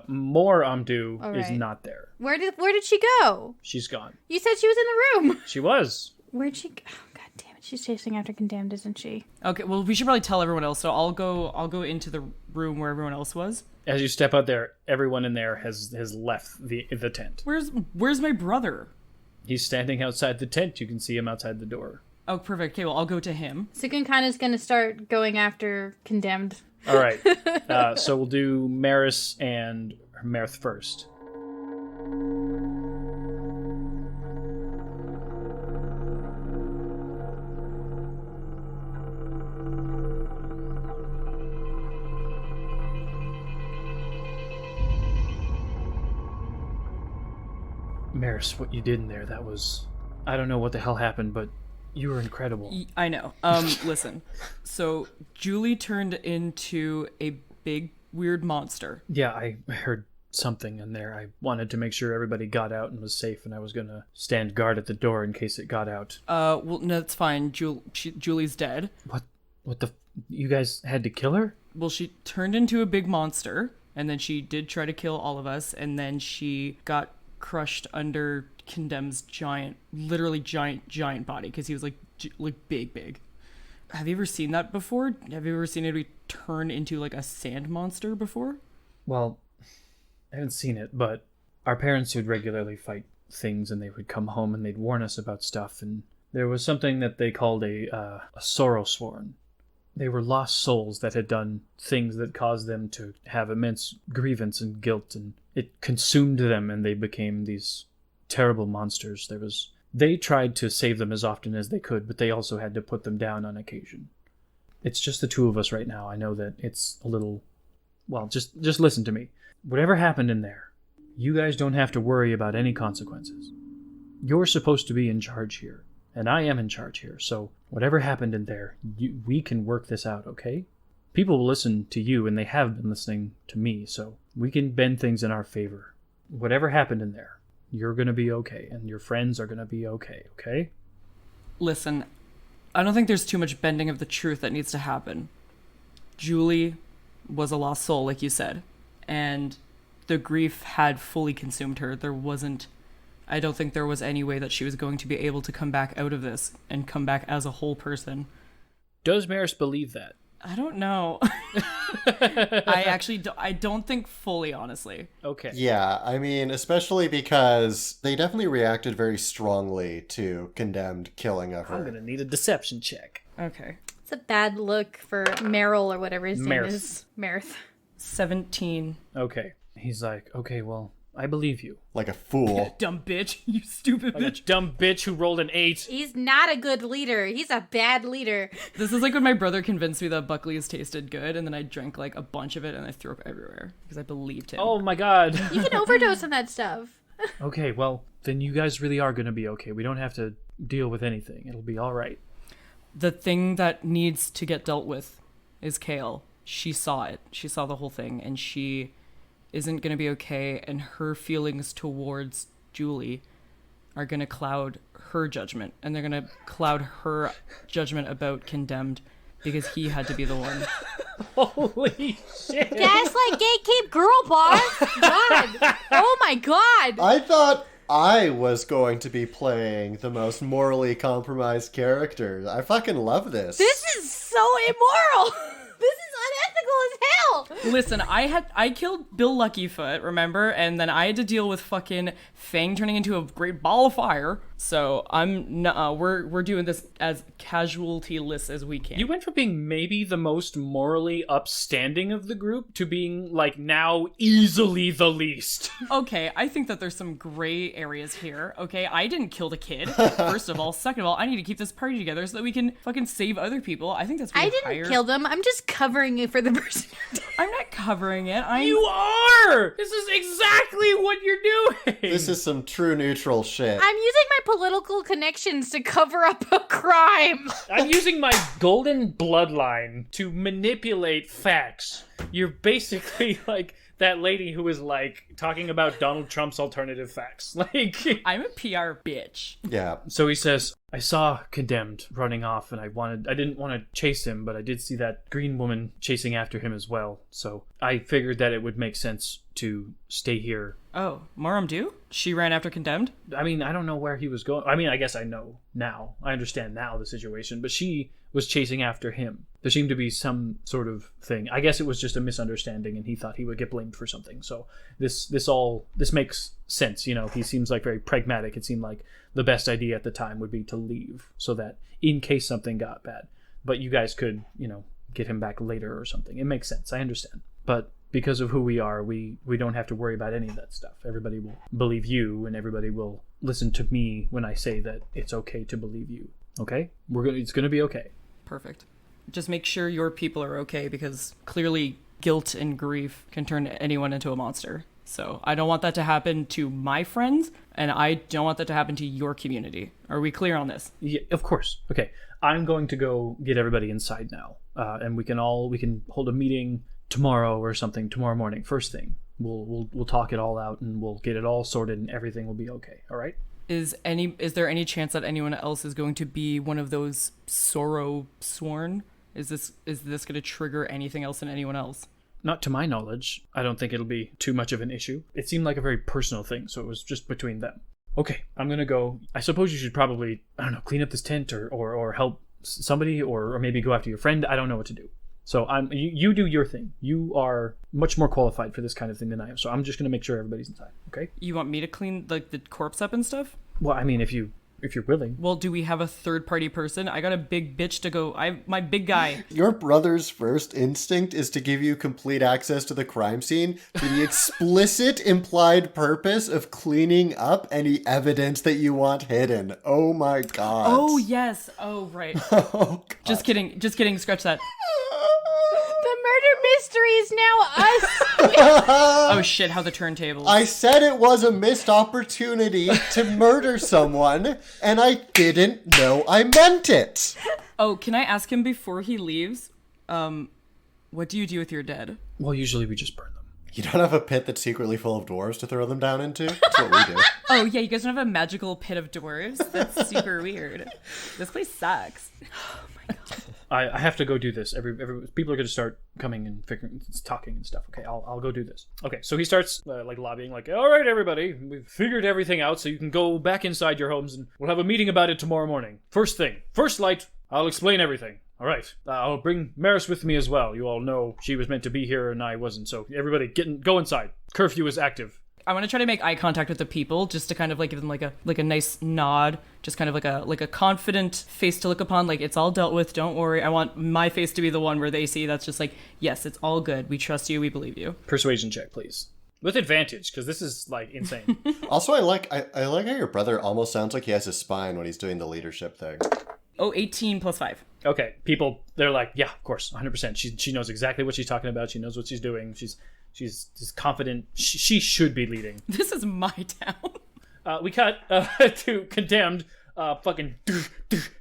More Amdu All is right. not there. Where did she go? She's gone. You said she was in the room. She was. Where'd she go? Oh, God damn it. She's chasing after Condemned, isn't she? Okay, well, we should probably tell everyone else, so I'll go into the room where everyone else was. As you step out there, everyone in there has left the tent. Where's my brother? He's standing outside the tent. You can see him outside the door. Oh, perfect. Okay, well, I'll go to him. Cukunkana's gonna start going after Condemned. All right. So we'll do Meris and Merth first. Meris, what you did in there, that was... I don't know what the hell happened, but you were incredible. I know. Listen. So, Juuly turned into a big, weird monster. Yeah, I heard something in there. I wanted to make sure everybody got out and was safe, and I was gonna stand guard at the door in case it got out. Well, no, that's fine. Julie's dead. What the... You guys had to kill her? Well, she turned into a big monster, and then she did try to kill all of us, and then she got crushed under Condemned's giant body, because he was like big. Have you ever seen that before? Have you ever seen anybody turn into like a sand monster before? Well, I haven't seen it, but our parents would regularly fight things, and they would come home and they'd warn us about stuff, and there was something that they called a sorrow sworn. They were lost souls that had done things that caused them to have immense grievance and guilt, and it consumed them, and they became these terrible monsters. They tried to save them as often as they could, but they also had to put them down on occasion. It's just the two of us right now. I know that it's a little... Well, just listen to me. Whatever happened in there, you guys don't have to worry about any consequences. You're supposed to be in charge here, and I am in charge here, so whatever happened in there, we can work this out, okay? People will listen to you, and they have been listening to me, so we can bend things in our favor. Whatever happened in there, you're going to be okay, and your friends are going to be okay, okay? Listen, I don't think there's too much bending of the truth that needs to happen. Juuly was a lost soul, like you said, and the grief had fully consumed her. I don't think there was any way that she was going to be able to come back out of this and come back as a whole person. Does Meris believe that? I don't know. I don't think fully, honestly. Okay. Yeah, I mean, especially because they definitely reacted very strongly to Condemned killing of her. I'm going to need a deception check. Okay. It's a bad look for Meryl or whatever his name Merth. is. Merth. 17. Okay. He's like, okay, well, I believe you. Like a fool. Dumb bitch. You stupid Like a bitch. dumb bitch who rolled an 8. He's not a good leader. He's a bad leader. This is like when my brother convinced me that Buckley's tasted good, and then I drank like a bunch of it and I threw up everywhere because I believed him. Oh my god. You can overdose on that stuff. Okay, well, then you guys really are going to be okay. We don't have to deal with anything. It'll be all right. The thing that needs to get dealt with is Kale. She saw it. She saw the whole thing, and she isn't going to be okay, and her feelings towards Juuly are going to cloud her judgment, and they're going to cloud her judgment about Condemned because he had to be the one. Holy shit. Gaslight, gatekeep, girl boss. God. Oh my god. I thought I was going to be playing the most morally compromised character. I fucking love this. This is so immoral. This is as hell. Listen, I killed Bill Luckyfoot, remember? And then I had to deal with fucking Fang turning into a great ball of fire. So we're doing this as casualty-less as we can. You went from being maybe the most morally upstanding of the group to being, like, now easily the least. Okay, I think that there's some gray areas here. Okay, I didn't kill the kid, first of all. Second of all, I need to keep this party together so that we can fucking save other people. I think that's really I didn't kill them. I'm just covering it for the person who did. I'm not covering it. You are! This is exactly what you're doing! This is some true neutral shit. I'm using my political connections to cover up a crime. I'm using my golden bloodline to manipulate facts. You're basically like that lady who was like talking about Donald Trump's alternative facts. Like, I'm a PR bitch. Yeah. so he says, I saw Condemned running off and I didn't want to chase him, but I did see that green woman chasing after him as well. So I figured that it would make sense to stay here. Oh, Moramdu? She ran after Condemned? I mean, I don't know where he was going. I mean, I guess I know now. I understand now the situation, but she was chasing after him. There seemed to be some sort of thing. I guess it was just a misunderstanding and he thought he would get blamed for something. So this makes sense. You know, he seems like very pragmatic. It seemed like the best idea at the time would be to leave so that in case something got bad, but you guys could, you know, get him back later or something. It makes sense. I understand. But because of who we are, we don't have to worry about any of that stuff. Everybody will believe you and everybody will listen to me when I say that it's okay to believe you. Okay? It's going to be okay. Perfect. Just make sure your people are okay, because clearly guilt and grief can turn anyone into a monster. So I don't want that to happen to my friends, and I don't want that to happen to your community. Are we clear on this? Yeah, of course. Okay. I'm going to go get everybody inside now. And we can hold a meeting tomorrow or something, tomorrow morning, first thing. We'll talk it all out and we'll get it all sorted and everything will be okay. All right? Is there any chance that anyone else is going to be one of those sorrow sworn? Is this going to trigger anything else in anyone else? Not to my knowledge. I don't think it'll be too much of an issue. It seemed like a very personal thing, so it was just between them. Okay, I'm gonna go. I suppose you should probably, I don't know, clean up this tent or help somebody or maybe go after your friend. I don't know what to do. So you do your thing. You are much more qualified for this kind of thing than I am. So I'm just gonna make sure everybody's inside. Okay? You want me to clean the corpse up and stuff? Well, I mean, if you're willing. Well, do we have a third-party person? I got a big bitch to go. My big guy. Your brother's first instinct is to give you complete access to the crime scene for the explicit implied purpose of cleaning up any evidence that you want hidden. Oh my god. Oh, yes. Oh, right. Oh, god. Just kidding. Scratch that. The murder mystery is now us. Oh, shit, how the turntables. I said it was a missed opportunity to murder someone, and I didn't know I meant it. Oh, can I ask him before he leaves? What do you do with your dead? Well, usually we just burn them. You don't have a pit that's secretly full of dwarves to throw them down into? That's what we do. Oh, yeah, you guys don't have a magical pit of dwarves? That's super weird. This place sucks. Oh, my God. I have to go do this. People are going to start coming and talking and stuff. Okay, I'll go do this. Okay, so he starts lobbying, like, all right, everybody, we've figured everything out, so you can go back inside your homes and we'll have a meeting about it tomorrow morning. First thing, first light, I'll explain everything. All right, I'll bring Meris with me as well. You all know she was meant to be here and I wasn't, so everybody go inside. Curfew is active. I want to try to make eye contact with the people, just to kind of like give them like a nice nod, just kind of like a confident face to look upon, like it's all dealt with, don't worry. I want my face to be the one where they see that's just like, yes, it's all good. We trust you. We believe you. Persuasion check, please. With advantage, because this is like insane. Also, I like how your brother almost sounds like he has a spine when he's doing the leadership thing. Oh, 18 plus 5. Okay, people, they're like, yeah, of course, 100%. She knows exactly what she's talking about. She knows what she's doing. She's just confident. She should be leading. This is my town. We cut to Condemned fucking through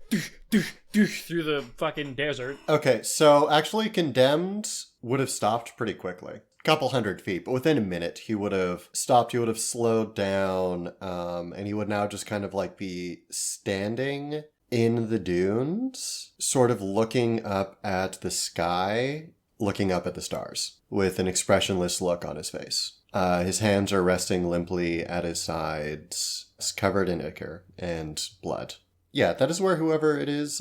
the fucking desert. Okay, so actually Condemned would have stopped pretty quickly. Couple 100 feet, but within a minute he would have stopped, he would have slowed down, and he would now just kind of like be standing in the dunes, sort of looking up at the sky, looking up at the stars, with an expressionless look on his face. His hands are resting limply at his sides, covered in ichor and blood. Yeah, that is where whoever it is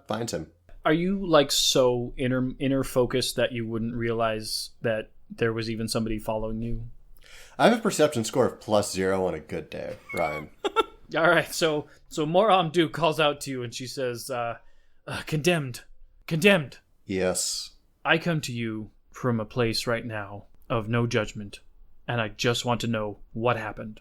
finds him. Are you like so inner focused that you wouldn't realize that there was even somebody following you? I have a perception score of +0 on a good day, Brian. All right, so Moramdu calls out to you and she says, condemned. Yes. I come to you from a place right now of no judgment, and I just want to know what happened.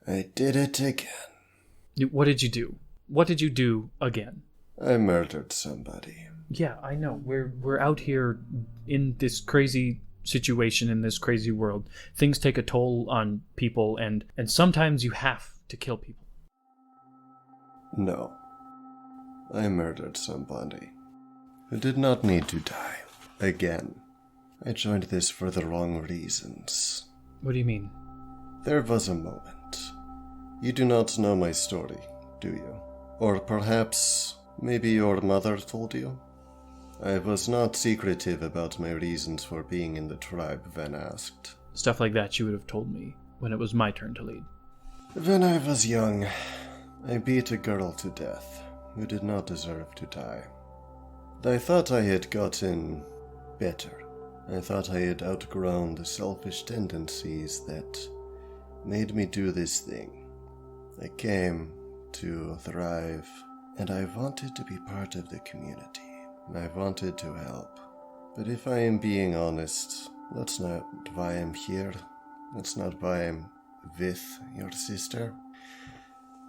I did it again. What did you do? What did you do again? I murdered somebody. Yeah, I know. We're out here in this crazy situation in this crazy world. Things take a toll on people, and sometimes you have to kill people. No. I murdered somebody who did not need to die. Again. I joined this for the wrong reasons. What do you mean? There was a moment. You do not know my story, do you? Or perhaps, maybe your mother told you? I was not secretive about my reasons for being in the tribe when asked. Stuff like that you would have told me when it was my turn to lead. When I was young, I beat a girl to death who did not deserve to die. I thought I had gotten better. I thought I had outgrown the selfish tendencies that made me do this thing. I came to thrive, and I wanted to be part of the community. I wanted to help. But if I am being honest, that's not why I'm here. That's not why I'm with your sister.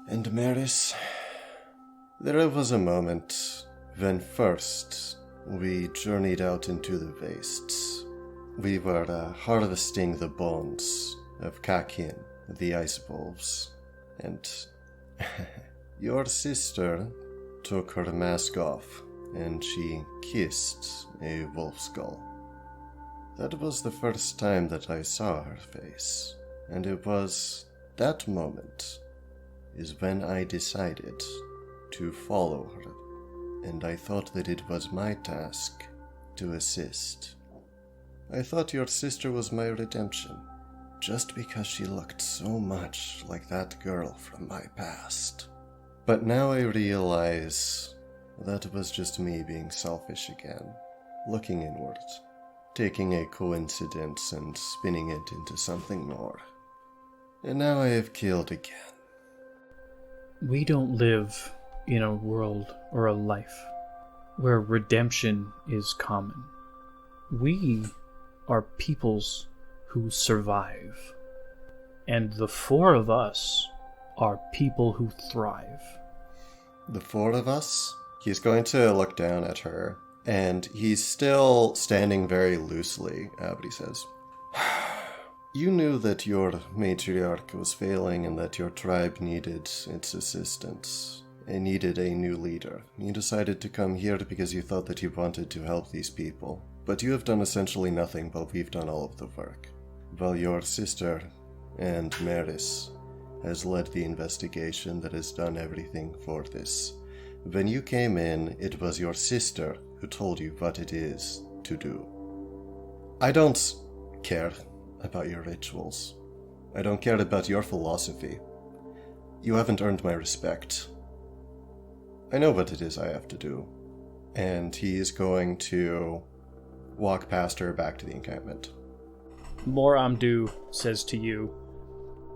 And Meris, there was a moment when first we journeyed out into the wastes. We were harvesting the bones of Kakin, the ice wolves, and your sister took her mask off and she kissed a wolf skull. That was the first time that I saw her face, and it was that moment is when I decided to follow her. And I thought that it was my task to assist. I thought your sister was my redemption, just because she looked so much like that girl from my past. But now I realize that was just me being selfish again, looking inward, taking a coincidence and spinning it into something more. And now I have killed again. We don't live in a world or a life where redemption is common. We are peoples who survive, and the four of us are people who thrive. The four of us? He's going to look down at her, and he's still standing very loosely, but he says, You knew that your matriarch was failing and that your tribe needed its assistance. It needed a new leader. You decided to come here because you thought that you wanted to help these people. But you have done essentially nothing while we've done all of the work. While your sister and Meris has led the investigation that has done everything for this. When you came in, it was your sister who told you what it is to do. I don't care about your rituals. I don't care about your philosophy. You haven't earned my respect. I know what it is I have to do. And he's going to walk past her back to the encampment. Moramdu says to you,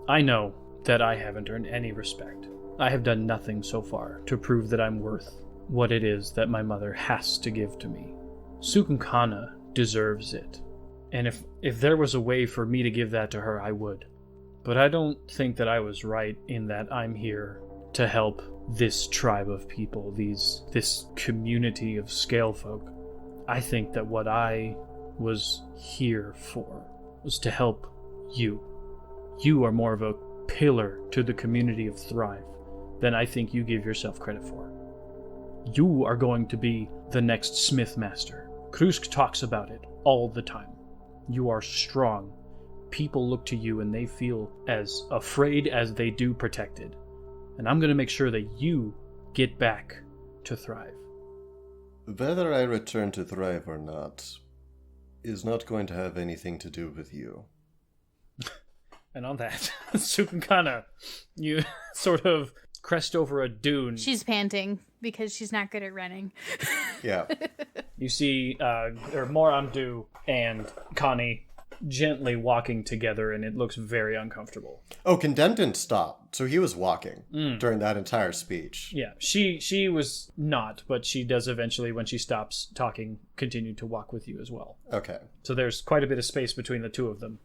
I know that I haven't earned any respect. I have done nothing so far to prove that I'm worth what it is that my mother has to give to me. Cukunkana deserves it. And if there was a way for me to give that to her, I would. But I don't think that I was right in that I'm here to help this tribe of people, this community of scale folk. I think that what I was here for was to help you. You are more of a pillar to the community of Thrive than I think you give yourself credit for. You are going to be the next Smith Master. Krusk talks about it all the time. You are strong. People look to you and they feel as afraid as they do protected. And I'm going to make sure that you get back to Thrive. Whether I return to Thrive or not is not going to have anything to do with you. And on that, Cukunkana, you sort of crest over a dune. She's panting. because she's not good at running. Yeah. You see Moramdu and Connie gently walking together, and it looks very uncomfortable. Oh, Condemned didn't stop, so he was walking during that entire speech. Yeah, she was not, but she does eventually, when she stops talking, continue to walk with you as well. Okay. So there's quite a bit of space between the two of them.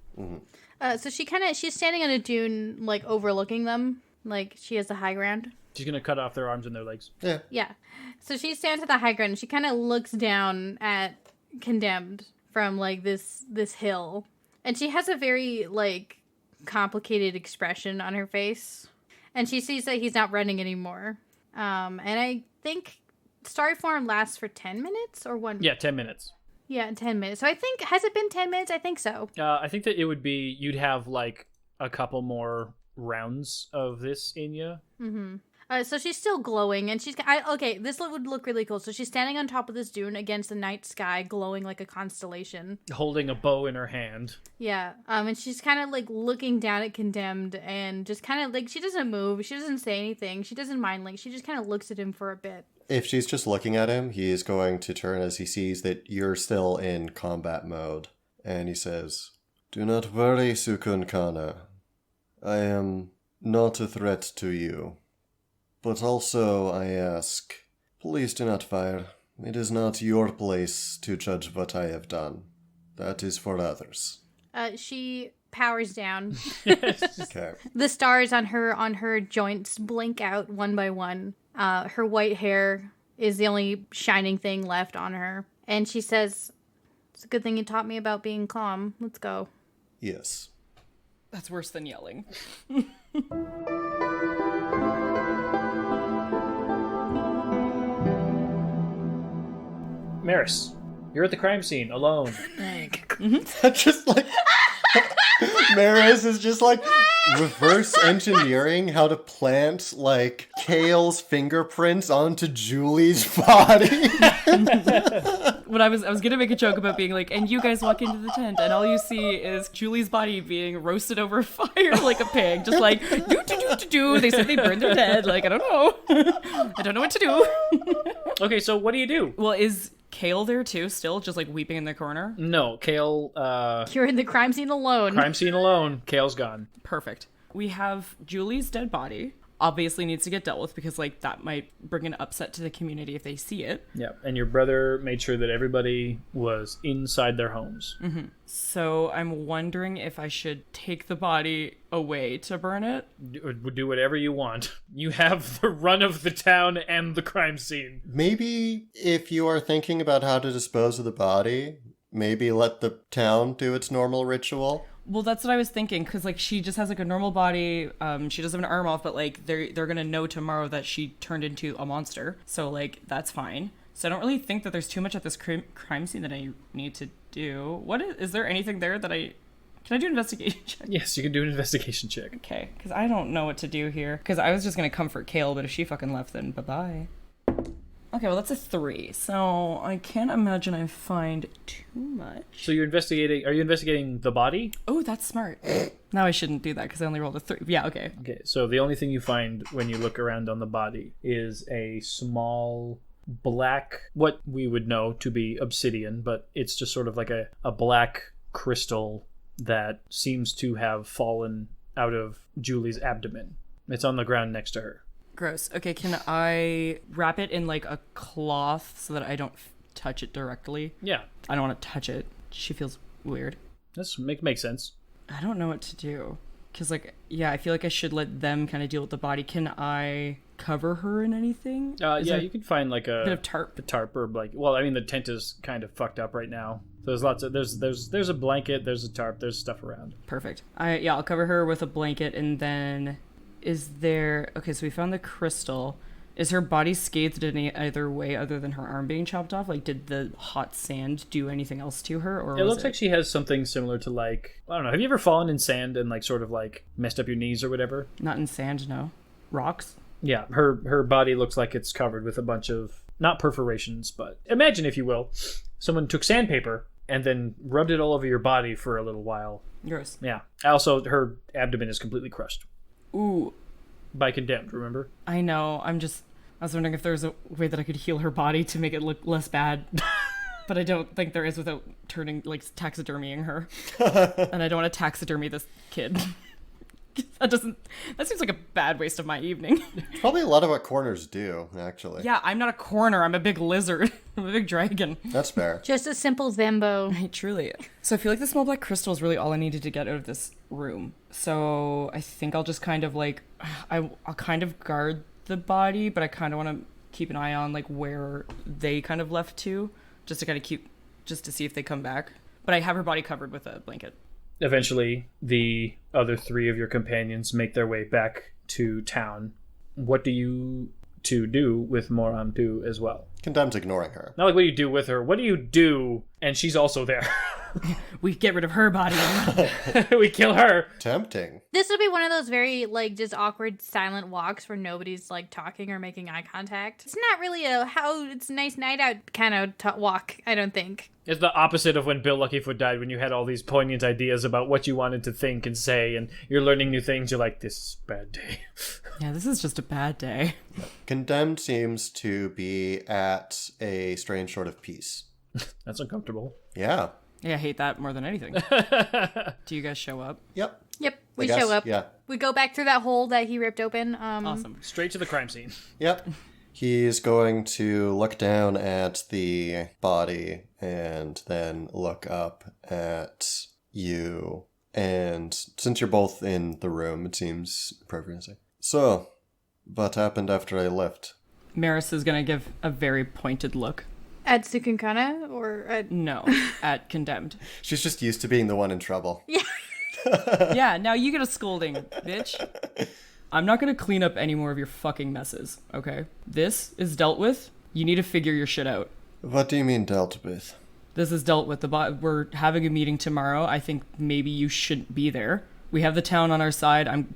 So she's standing on a dune, like, overlooking them. Like, she has the high ground. She's gonna cut off their arms and their legs. Yeah. Yeah. So she stands at the high ground and she kind of looks down at Condemned from, like, this hill. And she has a very, like, complicated expression on her face. And she sees that he's not running anymore. And I think story form lasts for 10 minutes or 1 minute? Yeah, 10 minutes. Yeah, 10 minutes. So I think, has it been 10 minutes? I think so. I think that it would be, you'd have, like, a couple more rounds of this in you. Mm-hmm. So she's still glowing, and okay, this would look really cool. So she's standing on top of this dune against the night sky, glowing like a constellation. Holding a bow in her hand. Yeah, and she's kind of, like, looking down at Condemned, and just kind of, like, she doesn't move, she doesn't say anything, she doesn't mind, like, she just kind of looks at him for a bit. If she's just looking at him, he is going to turn as he sees that you're still in combat mode. And he says, "Do not worry, Cukunkana. I am not a threat to you. But also, I ask, please do not fire. It is not your place to judge what I have done. That is for others." She powers down. Okay. The stars on her joints blink out one by one. Her white hair is the only shining thing left on her. And she says, "It's a good thing you taught me about being calm. Let's go." Yes. That's worse than yelling. Meris, you're at the crime scene, alone. Just like... Meris is just like reverse engineering how to plant like Kale's fingerprints onto Juuly's body. When I was gonna make a joke about being like, and you guys walk into the tent and all you see is Juuly's body being roasted over fire like a pig, just like do. They said they burned their dead. Like, I don't know. I don't know what to do. Okay, so what do you do? Well, is Kale there too, still just like weeping in the corner? No, Kale, You're in the crime scene alone. crime scene alone. Kale's gone. Perfect. We have Juuly's dead body. Obviously needs to get dealt with because like that might bring an upset to the community if they see it. Yeah, and your brother made sure that everybody was inside their homes. Mm-hmm. So I'm wondering if I should take the body away to burn it. Do whatever you want. You have the run of the town and the crime scene. Maybe if you are thinking about how to dispose of the body, maybe let the town do its normal ritual. Well, that's what I was thinking, because, like, she just has, like, a normal body. She doesn't have an arm off, but, like, they're going to know tomorrow that she turned into a monster. So, like, that's fine. So I don't really think that there's too much at this crime scene that I need to do. Is there anything there that can I do an investigation check? Yes, you can do an investigation check. Okay, because I don't know what to do here. Because I was just going to comfort Kale, but if she fucking left, then bye-bye. Okay, well, that's a 3, so I can't imagine I find too much. So are you investigating the body? Oh, that's smart. Now I shouldn't do that because I only rolled a 3. Yeah, okay. Okay, so the only thing you find when you look around on the body is a small black, what we would know to be obsidian, but it's just sort of like a black crystal that seems to have fallen out of Juuly's abdomen. It's on the ground next to her. Gross. Okay, can I wrap it in like a cloth so that I don't touch it directly? Yeah. I don't want to touch it. She feels weird. This makes sense. I don't know what to do. Because, like, yeah, I feel like I should let them kind of deal with the body. Can I cover her in anything? Yeah, you can find like a bit of tarp. A tarp or like, well, I mean, the tent is kind of fucked up right now. There's lots of, there's a blanket, there's a tarp, there's stuff around. Perfect. I'll cover her with a blanket and then... okay, so we found the crystal. Is her body scathed in any other way other than her arm being chopped off? Like, did the hot sand do anything else to her? Or it looks like she has something similar to, like, I don't know, have you ever fallen in sand and, like, sort of, like, messed up your knees or whatever? Not in sand, no. Rocks? Yeah, her body looks like it's covered with a bunch of, not perforations, but imagine, if you will, someone took sandpaper and then rubbed it all over your body for a little while. Gross. Yeah. Also, her abdomen is completely crushed. Ooh. By Condemned, remember? I know. I'm just... I was wondering if there was a way that I could heal her body to make it look less bad. But I don't think there is without taxidermying her. And I don't want to taxidermy this kid. That seems like a bad waste of my evening. It's probably a lot of what corners do, actually. Yeah, I'm not a corner. I'm a big lizard. I'm a big dragon. That's fair. Just a simple Zembo. Right, truly. So I feel like the small black crystal is really all I needed to get out of this room. So I think I'll just kind of I'll kind of guard the body, but I kind of want to keep an eye on where they kind of left to, just to see if they come back. But I have her body covered with a blanket. Eventually, the other three of your companions make their way back to town. What do you two do with Moram do as well? Condemned's ignoring her. Not what do you do with her. What do you do? And she's also there. We get rid of her body. We kill her. Tempting. This would be one of those very, just awkward silent walks where nobody's, talking or making eye contact. It's not really it's a nice night out kind of walk, I don't think. It's the opposite of when Bill Luckyfoot died, when you had all these poignant ideas about what you wanted to think and say, and you're learning new things. You're like, this is a bad day. Yeah, this is just a bad day. Condemned seems to be at a strange sort of peace. That's uncomfortable. Yeah. Yeah, I hate that more than anything. Do you guys show up? Yep. Yep, we I guess, show up. Yeah. We go back through that hole that he ripped open. Awesome. Straight to the crime scene. Yep. He's going to look down at the body and then look up at you. And since you're both in the room, it seems appropriate to say. So, what happened after I left? Meris is going to give a very pointed look. At Cukunkana or at... No, at Condemned. She's just used to being the one in trouble. Yeah. Yeah, now you get a scolding, bitch. I'm not going to clean up any more of your fucking messes, okay? This is dealt with. You need to figure your shit out. What do you mean dealt with? This is dealt with. We're having a meeting tomorrow. I think maybe you shouldn't be there. We have the town on our side.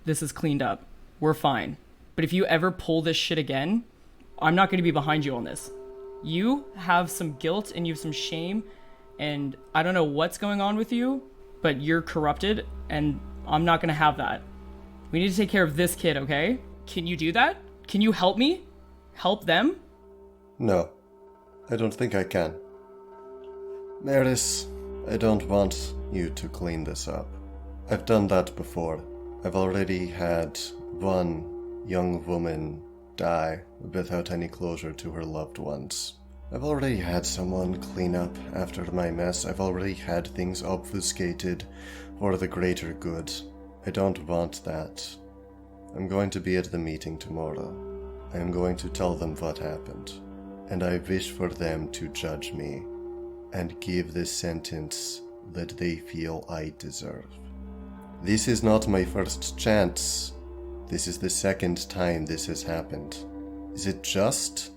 This is cleaned up. We're fine. But if you ever pull this shit again, I'm not going to be behind you on this. You have some guilt and you have some shame, and I don't know what's going on with you, but you're corrupted, and I'm not going to have that. We need to take care of this kid, okay? Can you do that? Can you help me? Help them? No, I don't think I can. Meris, I don't want you to clean this up. I've done that before. I've already had one young woman die without any closure to her loved ones. I've already had someone clean up after my mess. I've already had things obfuscated for the greater good. I don't want that. I'm going to be at the meeting tomorrow. I am going to tell them what happened, and I wish for them to judge me and give the sentence that they feel I deserve. This is not my first chance. This is the second time this has happened. Is it just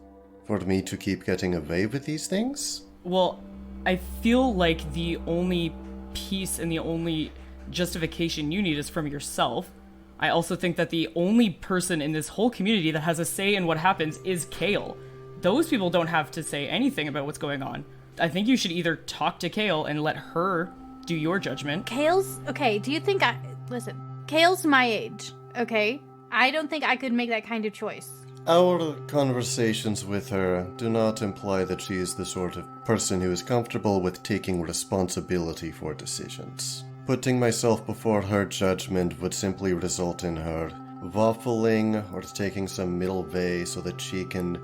for me to keep getting away with these things? Well, I feel like the only piece and the only justification you need is from yourself. I also think that the only person in this whole community that has a say in what happens is Kale. Those people don't have to say anything about what's going on. I think you should either talk to Kale and let her do your judgment. Kale's... Okay, do you think Listen, Kale's my age, okay? I don't think I could make that kind of choice. Our conversations with her do not imply that she is the sort of person who is comfortable with taking responsibility for decisions. Putting myself before her judgment would simply result in her waffling or taking some middle way so that she can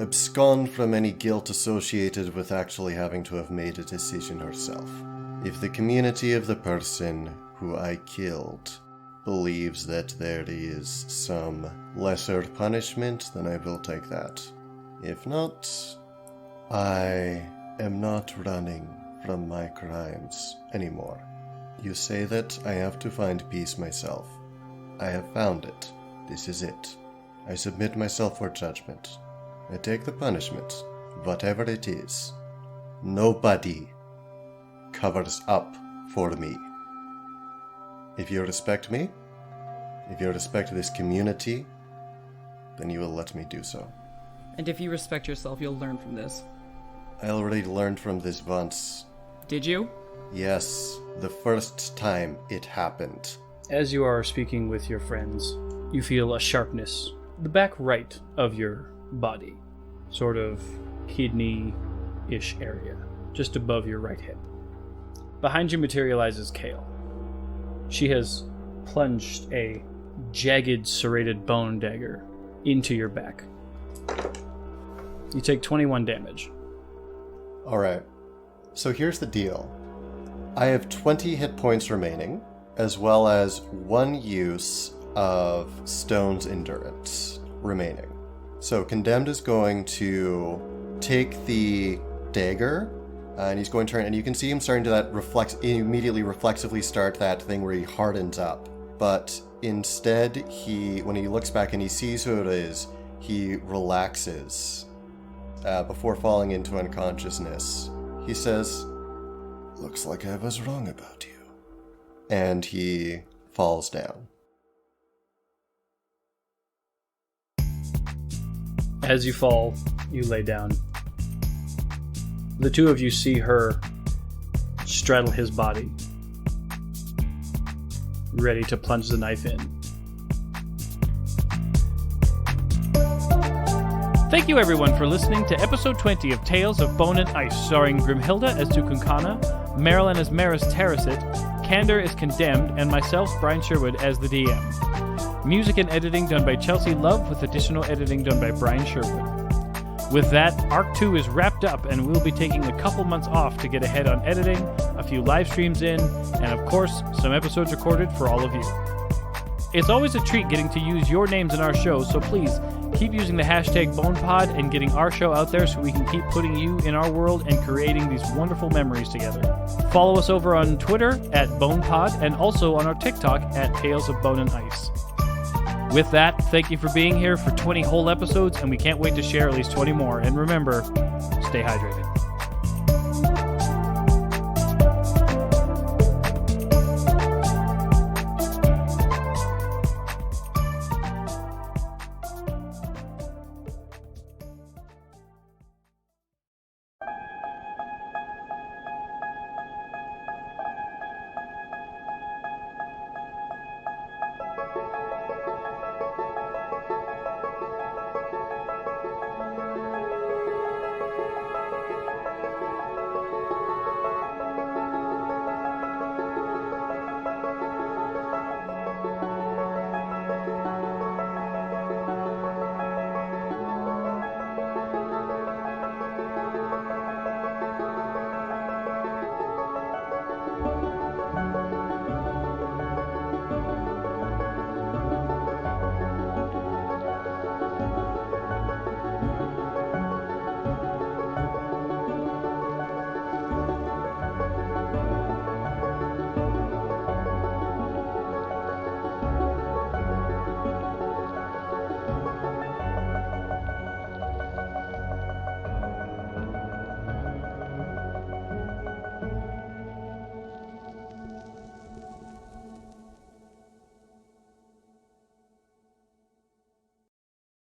abscond from any guilt associated with actually having to have made a decision herself. If the community of the person who I killed believes that there is some lesser punishment, then I will take that. If not, I am not running from my crimes anymore. You say that I have to find peace myself. I have found it. This is it. I submit myself for judgment. I take the punishment, whatever it is. Nobody covers up for me. If you respect me, if you respect this community, then you will let me do so. And if you respect yourself, you'll learn from this. I already learned from this once. Did you? Yes, the first time it happened. As you are speaking with your friends, you feel a sharpness the back right of your body, sort of kidney-ish area, just above your right hip. Behind you materializes Kale. She has plunged a jagged, serrated bone dagger into your back. You take 21 damage. All right. So here's the deal. I have 20 hit points remaining, as well as 1 use of Stone's Endurance remaining. So Condemned is going to take the dagger, and he's going to turn, and you can see him starting to immediately reflexively start that thing where he hardens up. But instead, when he looks back and he sees who it is, he relaxes before falling into unconsciousness. He says, "Looks like I was wrong about you." And he falls down. As you fall, you lay down. The two of you see her straddle his body, ready to plunge the knife in. Thank you everyone for listening to episode 20 of Tales of Bone and Ice, starring Grimhilde as Cukunkana, Marilyn as Meris Terracit, Candor is Condemned, and myself, Brian Sherwood, as the DM. Music and editing done by Chelsea Love, with additional editing done by Brian Sherwood. With that, Arc 2 is wrapped up, and we'll be taking a couple months off to get ahead on editing, a few live streams in, and of course, some episodes recorded for all of you. It's always a treat getting to use your names in our show, so please keep using the hashtag BonePod and getting our show out there so we can keep putting you in our world and creating these wonderful memories together. Follow us over on Twitter at BonePod and also on our TikTok at Tales of Bone and Ice. With that, thank you for being here for 20 whole episodes, and we can't wait to share at least 20 more. And remember, stay hydrated.